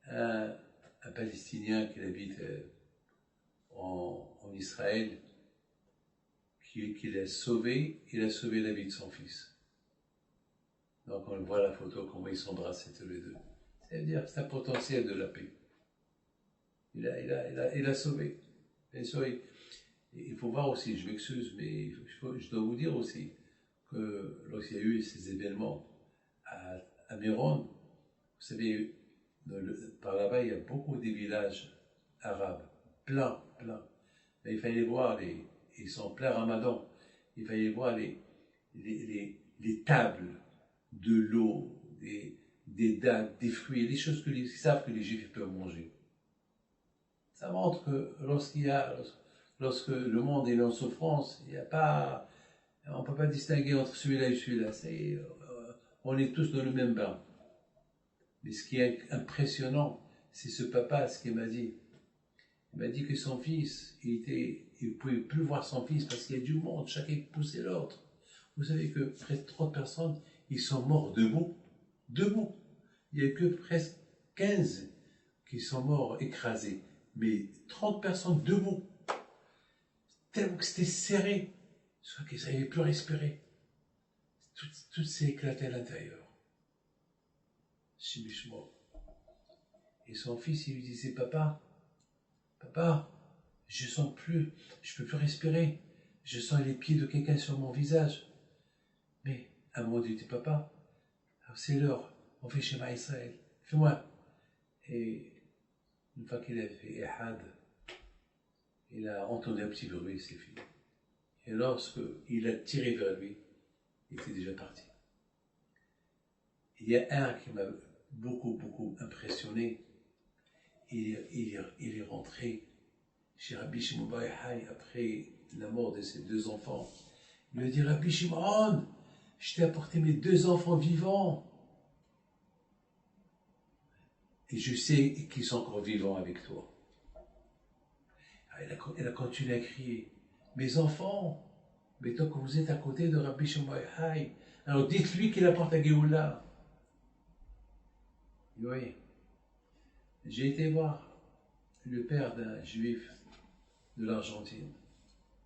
un Palestinien qui habite en Israël, qui l'a sauvé, il a sauvé la vie de son fils. Donc on voit la photo, comment ils s'embrassaient tous les deux. C'est-à-dire que c'est un potentiel de la paix. Il a sauvé. Bien sûr, il faut voir aussi, je m'excuse, mais je dois vous dire aussi que lorsqu'il y a eu ces événements à Méron, vous savez, par là-bas, il y a beaucoup de villages arabes, plein. Mais il fallait voir ils sont plein Ramadan, il fallait voir les tables de l'eau, des dates, des fruits, des choses qu'ils savent que les Juifs peuvent manger. Ça montre que lorsque le monde est en souffrance, on ne peut pas distinguer entre celui-là et celui-là. On est tous dans le même bain. Mais ce qui est impressionnant, c'est ce papa, ce qu'il m'a dit. Il m'a dit que son fils, il ne pouvait plus voir son fils parce qu'il y a du monde, chacun poussait l'autre. Vous savez que presque 30 personnes, ils sont morts debout. Debout. Il n'y a que presque 15 qui sont morts écrasés. Mais 30 personnes debout. Tellement que c'était serré. Soit qu'ils n'arrivaient plus à respirer. Tout s'est éclaté à l'intérieur. Chibichement. Et son fils, il lui disait, Papa, je sens plus, je peux plus respirer. Je sens les pieds de quelqu'un sur mon visage. Mais, à un moment, il dit, Papa, c'est l'heure, on fait Shema Israël. Fais-moi. Et une fois qu'il a fait Ehad, il a entendu un petit bruit, c'est fini. Et lorsqu'il a tiré vers lui, il était déjà parti. Il y a un qui m'a beaucoup impressionné. Il est rentré chez Rabbi Shimon Bar Yochai après la mort de ses deux enfants. Il lui a dit, Rabbi Shimon, je t'ai apporté mes 2 enfants vivants. Et je sais qu'ils sont encore vivants avec toi. Elle a continué à crier, mes enfants, mais tant que vous êtes à côté de Rabbi Shimon Yochai, alors dites-lui qu'il apporte la Géoula. Oui, j'ai été voir le père d'un juif de l'Argentine,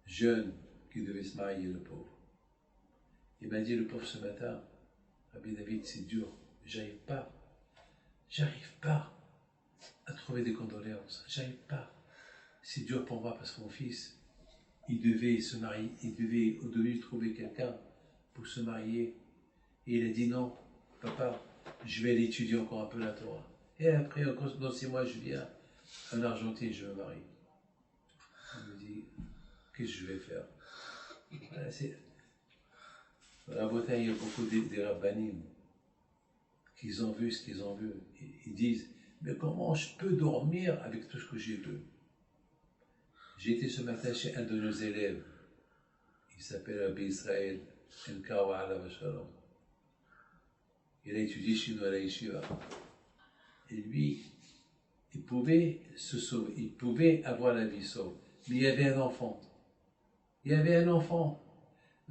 jeune, qui devait se marier, le pauvre. Il m'a dit, le pauvre, ce matin, Rabbi David, c'est dur, j'arrive pas à trouver des condoléances, j'arrive pas. C'est dur pour moi parce que mon fils, il devait se marier, il devait trouver quelqu'un pour se marier. Et il a dit non, papa, je vais aller étudier encore un peu la Torah. Et après, dans 6 mois, je viens en Argentine, je me marie. On me dit, qu'est-ce que je vais faire? Voilà, dans la Bretagne, il y a beaucoup des rabbanim qui ont vu ce qu'ils ont vu. Ils disent, mais comment je peux dormir avec tout ce que j'ai vu? J'ai été ce matin chez un de nos élèves, il s'appelle Rabbi Israël El-Kawa Alav Shalom. Il a étudié chez nous à la Yeshiva. Et lui, il pouvait se sauver, il pouvait avoir la vie sauve. Mais il y avait un enfant. Il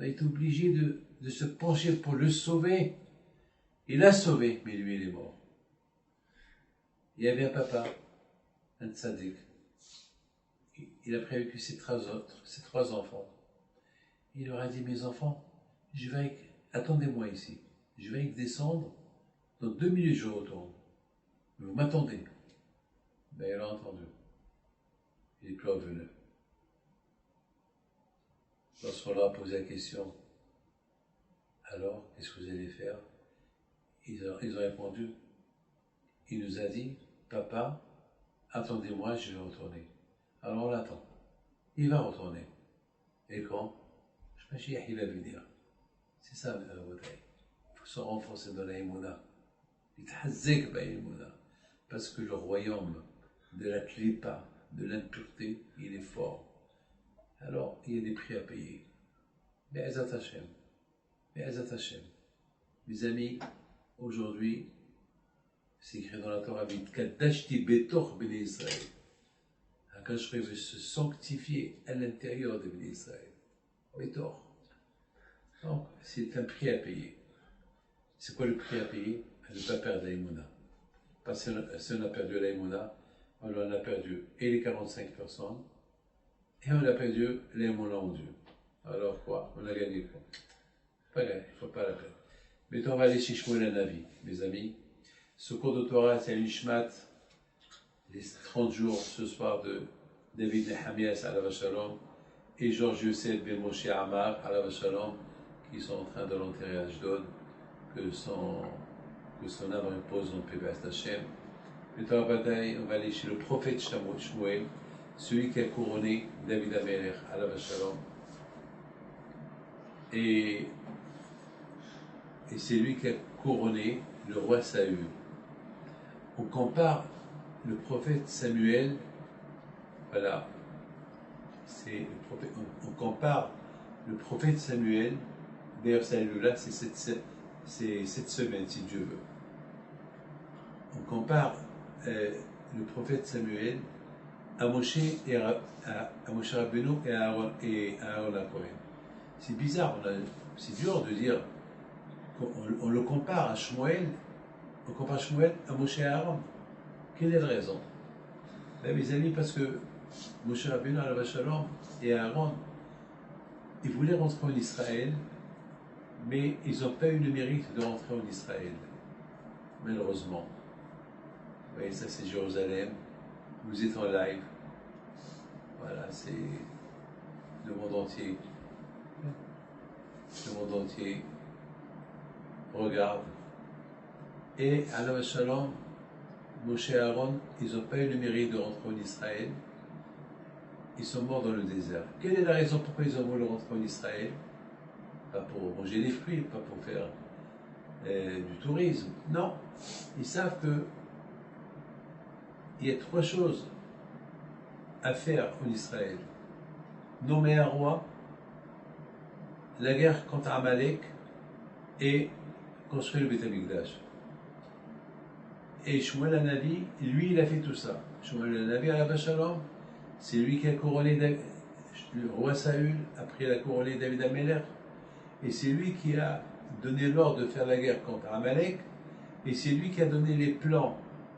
est obligé de se pencher pour le sauver. Il l'a sauvé, mais lui, il est mort. Il y avait un papa, un tzaddik. Il a prévu ses 3 enfants. Il leur a dit, mes enfants, attendez-moi ici. Je vais descendre, dans 2 minutes je retourne. Vous m'attendez. Mais il a entendu. Il est plus revenu. Lorsqu'on leur a posé la question, alors, qu'est-ce que vous allez faire? Ils ont répondu. Il nous a dit, papa, attendez-moi, je vais retourner. Alors on l'attend. Il va retourner. Et quand? Je me suis dit, il va venir. C'est ça, la bataille. Il faut se renforcer dans la Emouna. Parce que le royaume de la klipa, de l'impureté, il est fort. Alors, il y a des prix à payer. Mais Ezat Hashem. Mes amis, aujourd'hui, c'est écrit dans la Torah, Kadashti Betoch Bnei Israël. Akash veut se sanctifier à l'intérieur de Bnei Israël. Betoch. Donc, c'est un prix à payer. C'est quoi le prix à payer? À ne pas perdre l'Aïmouna. Parce que si on a perdu l'Aïmouna, on en a perdu et les 45 personnes, et on a perdu l'Aïmouna en Dieu. Alors quoi? On a gagné quoi? Pas grave, il ne faut pas la perdre. Maintenant, on va aller chez Shmuel Hanavi, mes amis. Ce cours de Torah, c'est l'Ishmat, les 30 jours ce soir de David Nehamias Alav Shalom et Georges Youssef Ben Moshe Amar Alav Shalom, qui sont en train de l'enterrer à Ashdod, que son âme repose dans le Pévast Hashem. Maintenant, on va aller chez le prophète Shmuel, celui qui a couronné David Amelech Alav Shalom. Et c'est lui qui a couronné le roi Saül. On compare le prophète Samuel, voilà, on compare le prophète Samuel, d'ailleurs Saül-là, c'est cette semaine, si Dieu veut. On compare le prophète Samuel à Moshe Rabbeinu et à Aaron HaKohen. C'est bizarre, c'est dur de dire qu'on le compare à Shmuel, on compare Shmuel à Moshe et à Aaron. Quelle est la raison? Ben, mes amis, parce que Moshe Rabbeinu Alav Shalom et Aaron, ils voulaient rentrer en Israël, mais ils n'ont pas eu le mérite de rentrer en Israël, malheureusement. Vous voyez, ça c'est Jérusalem, vous êtes en live, voilà, c'est le monde entier. Le monde entier regarde. Et Alav Shalom, Moshe et Aaron, ils n'ont pas eu le mérite de rentrer en Israël. Ils sont morts dans le désert. Quelle est la raison pourquoi ils ont voulu rentrer en Israël? Pas pour manger des fruits, pas pour faire du tourisme. Non. Ils savent que il y a 3 choses à faire en Israël. Nommer un roi, la guerre contre Amalek et construire le Beth Amikdash. Et Shmuel Hanavi, lui, il a fait tout ça. Shmuel Hanavi, à la Shalom, c'est lui qui a couronné le roi Saül, après il a couronné David Améler, et c'est lui qui a donné l'ordre de faire la guerre contre Amalek, et c'est lui qui a donné les plans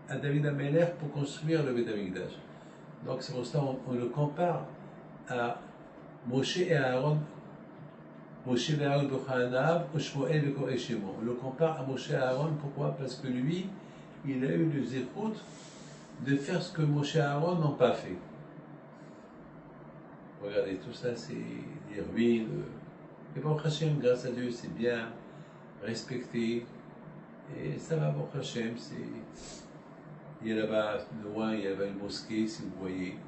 à David Améler pour construire le Beth Amikdash. Donc c'est pour ça qu'on le compare à Moshe et Aaron. Moshe et Aaron Bochanav, Shmuel et Shemo. On le compare à Moshe et Aaron, pourquoi? Parce que lui, il a eu le zéchout de faire ce que Moshe et Aaron n'ont pas fait. Regardez, tout ça, c'est des ruines. Et Baruch Hashem, grâce à Dieu, c'est bien respecté. Et ça va, Baruch Hashem, il y a là-bas, loin, il y a là-bas une mosquée, si vous voyez.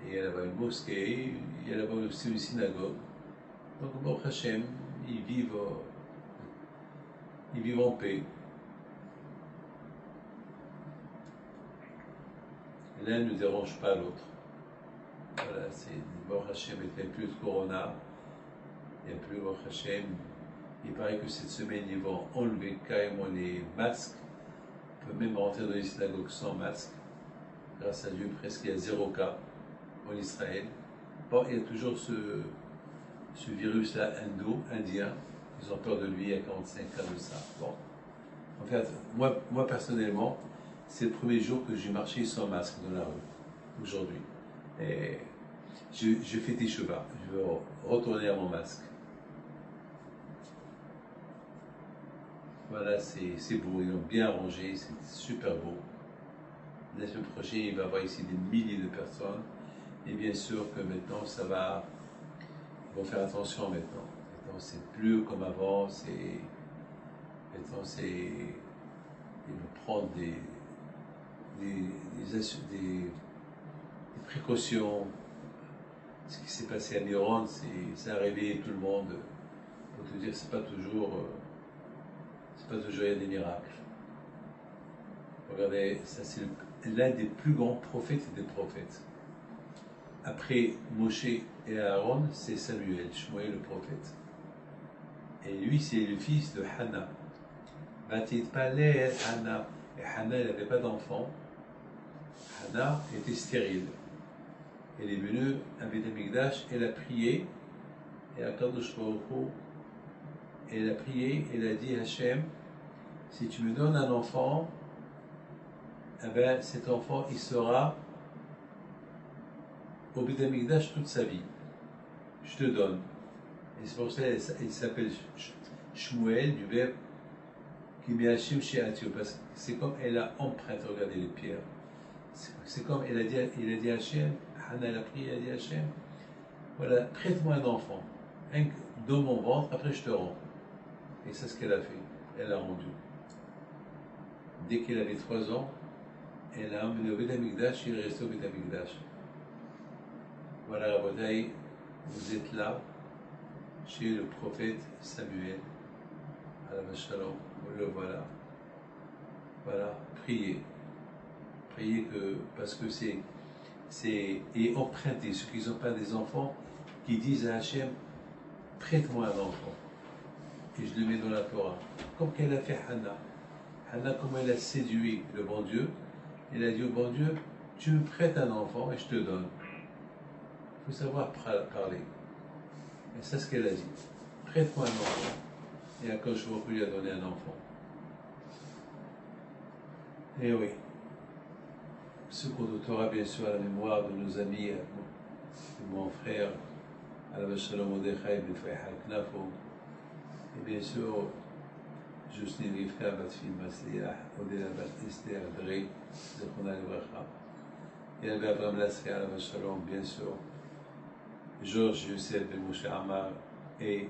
Et il y a là-bas une mosquée, il y a là-bas aussi une synagogue. Donc, Baruch Hashem, ils vivent en paix. L'un ne dérange pas l'autre. Voilà, c'est Baruch Hashem, il n'y a plus de corona, il n'y a plus Baruch Hashem. Il paraît que cette semaine, ils vont enlever carrément les masques. On peut même rentrer dans les synagogues sans masque. Grâce à Dieu, presque il y a 0 cas en Israël. Bon, il y a toujours ce virus-là indien. Ils ont peur de lui, il y a 45 cas de ça. Bon. En fait, moi personnellement, c'est le premier jour que j'ai marché sans masque dans la rue, aujourd'hui. Et je fais des chevaux. Je veux retourner à mon masque. Voilà, c'est beau, ils l'ont bien arrangé, c'est super beau. La semaine prochaine, il va y avoir ici des milliers de personnes. Et bien sûr que maintenant, ça va. Ils vont faire attention maintenant. Maintenant, c'est plus comme avant. Maintenant, ils vont prendre des précautions. Ce qui s'est passé à Miron, ça a réveillé tout le monde. Pour te dire, c'est pas toujours il y a des miracles. Regardez, ça c'est l'un des plus grands prophètes et des prophètes. Après Moshe et Aaron, c'est Samuel, Shmuel le prophète. Et lui, c'est le fils de Hannah. Vatitpalel Hannah. Et Hannah, elle n'avait pas d'enfant. Hannah était stérile. Elle est venue à Beth Amikdash, elle a prié, et à Kadosh Baruch Hu, elle a prié, elle a dit Hachem, si tu me donnes un enfant, eh bien, cet enfant, il sera au Beth Amikdash toute sa vie. Je te donne. Et c'est pour ça qu'il s'appelle Shmuel, du verbe qui met Hachem chez Atio, parce que c'est comme elle a emprunté, regardez les pierres. C'est comme il a dit Hachem, Hannah elle a prié, elle a dit Hachem, voilà, prête-moi un enfant, dans mon ventre, après je te rends. Et c'est ce qu'elle a fait, elle a rendu. Dès qu'elle avait 3 ans, elle a emmené au Beth Amikdash, il est resté au Beth Amikdash. Voilà la bataille, vous êtes là, chez le prophète Samuel, à la Shalom, le voilà. Voilà, priez. Priez parce que et emprunter, ceux qui n'ont pas des enfants, qui disent à Hachem, prête-moi un enfant. Et je le mets dans la Torah. Comme qu'elle a fait Hannah. Hannah, comment elle a séduit le bon Dieu, elle a dit au bon Dieu, tu me prêtes un enfant et je te donne. Il faut savoir parler. Et c'est ce qu'elle a dit. Prête-moi un enfant. Et Akadosh Baruch Hu lui a donné un enfant. Et oui. Ce cours de Torah, bien sûr, à la mémoire de nos amis, de mon frère, Alav Shalom Mordechai Ben Fayha Knafo, et bien sûr, Justine Rivka Batfil Masliach, Odela Bat Esther Drey, Zechona Livracha, et Alav Abraham Lasri Alav Shalom, bien sûr, Georges Youssef Ben Moshe Amar, et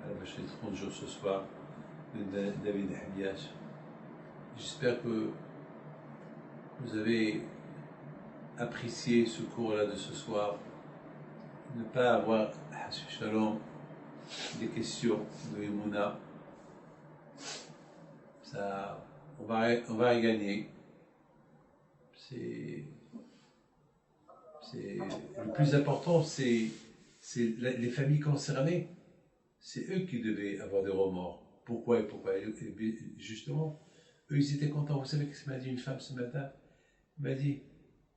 Alav Shalom 30 jours ce soir, de David Hamiyash. J'espère que vous avez apprécié ce cours-là de ce soir. Ne pas avoir, Shalom, des questions de Emouna. Ça, on va y gagner. Le plus important, c'est les familles concernées. c'est eux qui devaient avoir des remords. Pourquoi et pourquoi? Et justement, eux, ils étaient contents. Vous savez ce que m'a dit une femme ce matin? Elle m'a dit,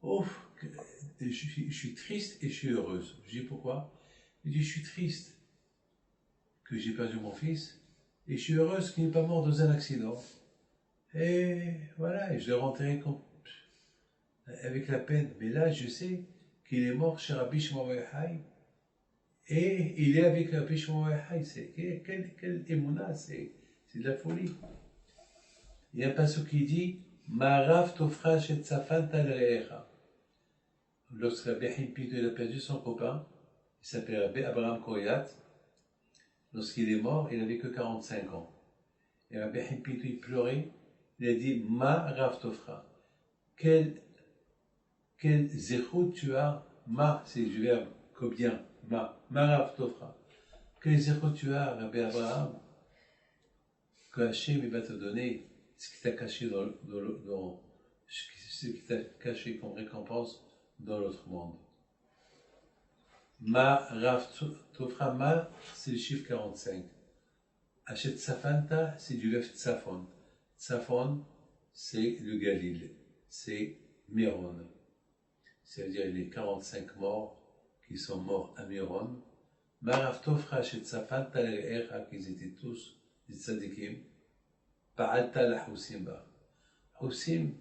oh, je suis triste et je suis heureuse. Je dis pourquoi? Elle dit, je suis triste que j'ai perdu mon fils et je suis heureuse qu'il n'est pas mort dans un accident. Et voilà, et je l'ai rentré avec la peine. Mais là, je sais qu'il est mort chez Rabbi Shimon Bar Yochai. Et il est avec Rabbi Shimon Bar Yochai. Quelle émouna, c'est de la folie. Il y a un passage qui dit Ma'arav tofra shet safanta l're'echa. Lorsque Rabbi Himpito a perdu son copain, il s'appelait Rabbi Abraham Koyat. Lorsqu'il est mort, il n'avait que 45 ans. Et Rabbi Himpito, il pleurait. Il a dit Ma'arav tofra. Quel zéchout tu as, ma, c'est du verbe, combien, marav tofra. Quel zéchout tu as, Rabbi Abraham, que Hachem va te donner ce qui t'a caché ce qui t'a caché comme récompense dans l'autre monde. Marav tofra, ma, c'est le chiffre 45. Hachet tsafanta, c'est du verbe tsafon. Tsafon, c'est le Galil, c'est Méron. C'est-à-dire les 45 morts qui sont morts à Méron. Marav tofra shet safanta l'echa, qu'ils étaient tous des tzadikim. Pa'alta la husim ba. Husim,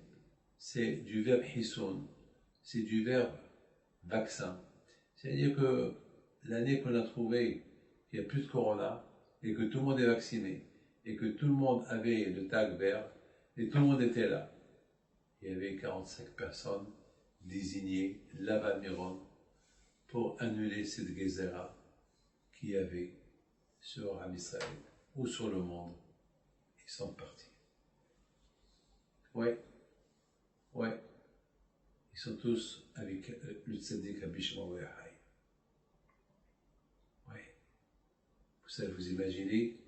c'est du verbe hisoun, c'est du verbe vaccin. C'est-à-dire que l'année qu'on a trouvé qu'il n'y a plus de corona et que tout le monde est vacciné et que tout le monde avait le tag vert et tout le monde était là. Il y avait 45 personnes désignées là-bas à Méron pour annuler cette Gézéra qu'il y avait sur Am Israël ou sur le monde. Ils sont partis. Ouais. Ils sont tous avec le tzaddik Rabbi Shimon Bar Yochai. Ouais. Vous savez, vous imaginez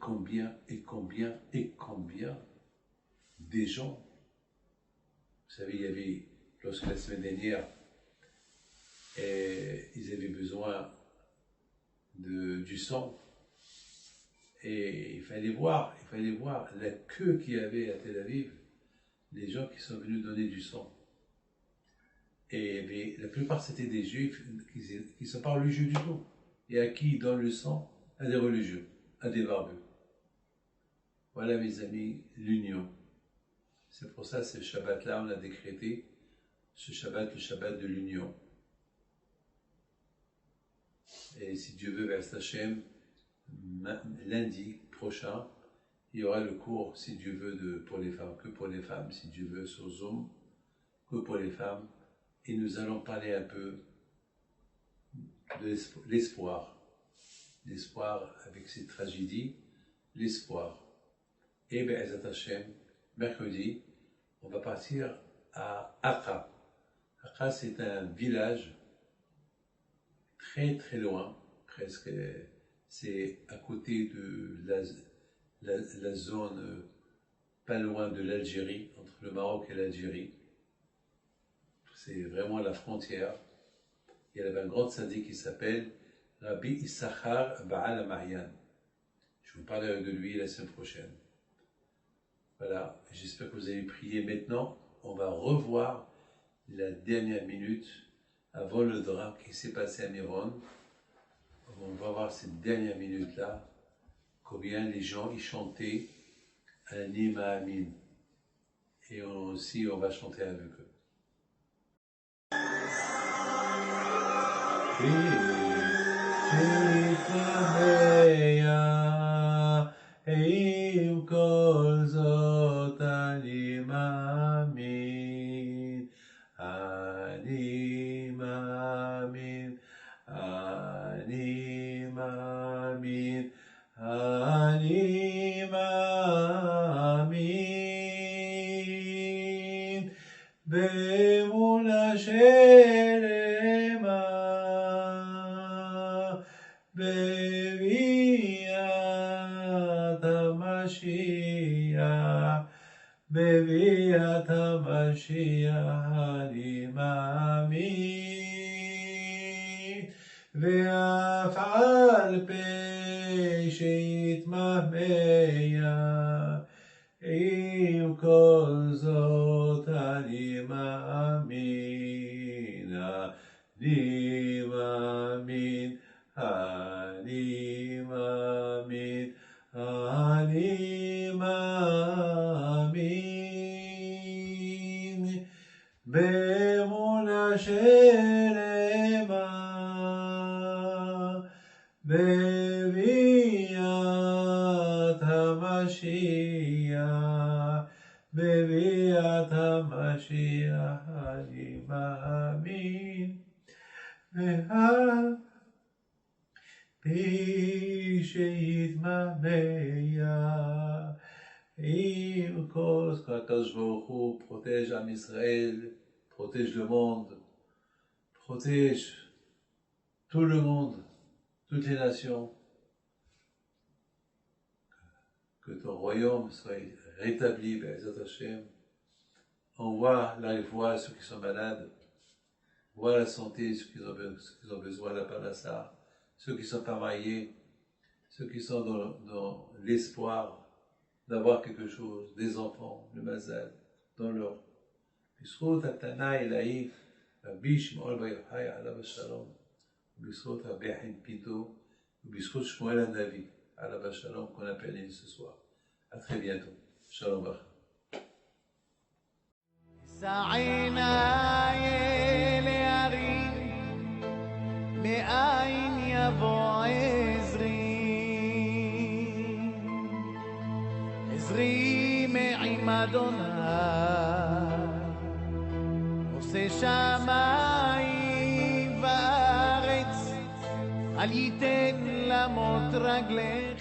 combien des gens. Vous savez, il y avait, lorsque la semaine dernière, ils avaient besoin du sang, et il fallait voir la queue qu'il y avait à Tel Aviv, les gens qui sont venus donner du sang. Et la plupart c'était des juifs qui ne sont pas religieux du tout, et à qui ils donnent le sang? À des religieux, à des barbus. Voilà mes amis, l'union. C'est pour ça, ce Shabbat-là, on a décrété ce Shabbat, le Shabbat de l'union. Et si Dieu veut, vers Hachem, lundi prochain, il y aura le cours, si Dieu veut, pour les femmes, que pour les femmes, si Dieu veut, sur Zoom, que pour les femmes. Et nous allons parler un peu de l'espoir. L'espoir avec ces tragédies, l'espoir. Et Be'ezat Hachem, mercredi, on va partir à Akka. Akka, c'est un village très très loin, presque, c'est à côté de la zone, pas loin de l'Algérie, entre le Maroc et l'Algérie. C'est vraiment la frontière. Il y avait un grand tzaddik qui s'appelle Rabbi Issachar Baal HaMaryan. Je vous parlerai de lui la semaine prochaine. Voilà, j'espère que vous avez prié. Maintenant, on va revoir la dernière minute avant le drame qui s'est passé à Méron. On va voir cette dernière minute-là, combien les gens y chantaient Ani Ma'amin. Et aussi, on va chanter avec eux. עם כל זאת אני מאמין, אני מאמין, אני מאמין, אני מאמין, באמונה שלמה, בביאת המשיח, בביאת המשיח אני מאמין, ואף על פי שיתמהמה, עם כל זאת אני מאמין, אני מאמין, אני מאמין, אני מאמין, באמונה שלמה, בביאת המשיח, בביאת המשיח אני מאמין, ואף פי שיתמהמה, עם כל הקדוש ברוך הוא protège עם ישראל, protège le monde, protège tout le monde, toutes les nations, que ton royaume soit rétabli, Be'ezrat Hashem. Envoie la réfoua à ceux qui sont malades, envoie la santé ceux qui ont besoin de la parnassa, ceux qui sont pas mariés, ceux qui sont dans l'espoir d'avoir quelque chose, des enfants, le mazal, dans leur בזכות התנא אלאי, רבי שמעון בר יוחאי עליו השלום, ובזכות רבי חנפיתו, ובזכות שמואל הנביא עליו השלום, qu'on appelle ce soir. À très bientôt. Shalom Bach. סעינה להרים, מאין יבוא עזרי מעם אדוני, עושה שמיים וארץ, אל ייתן למוט רגלינו.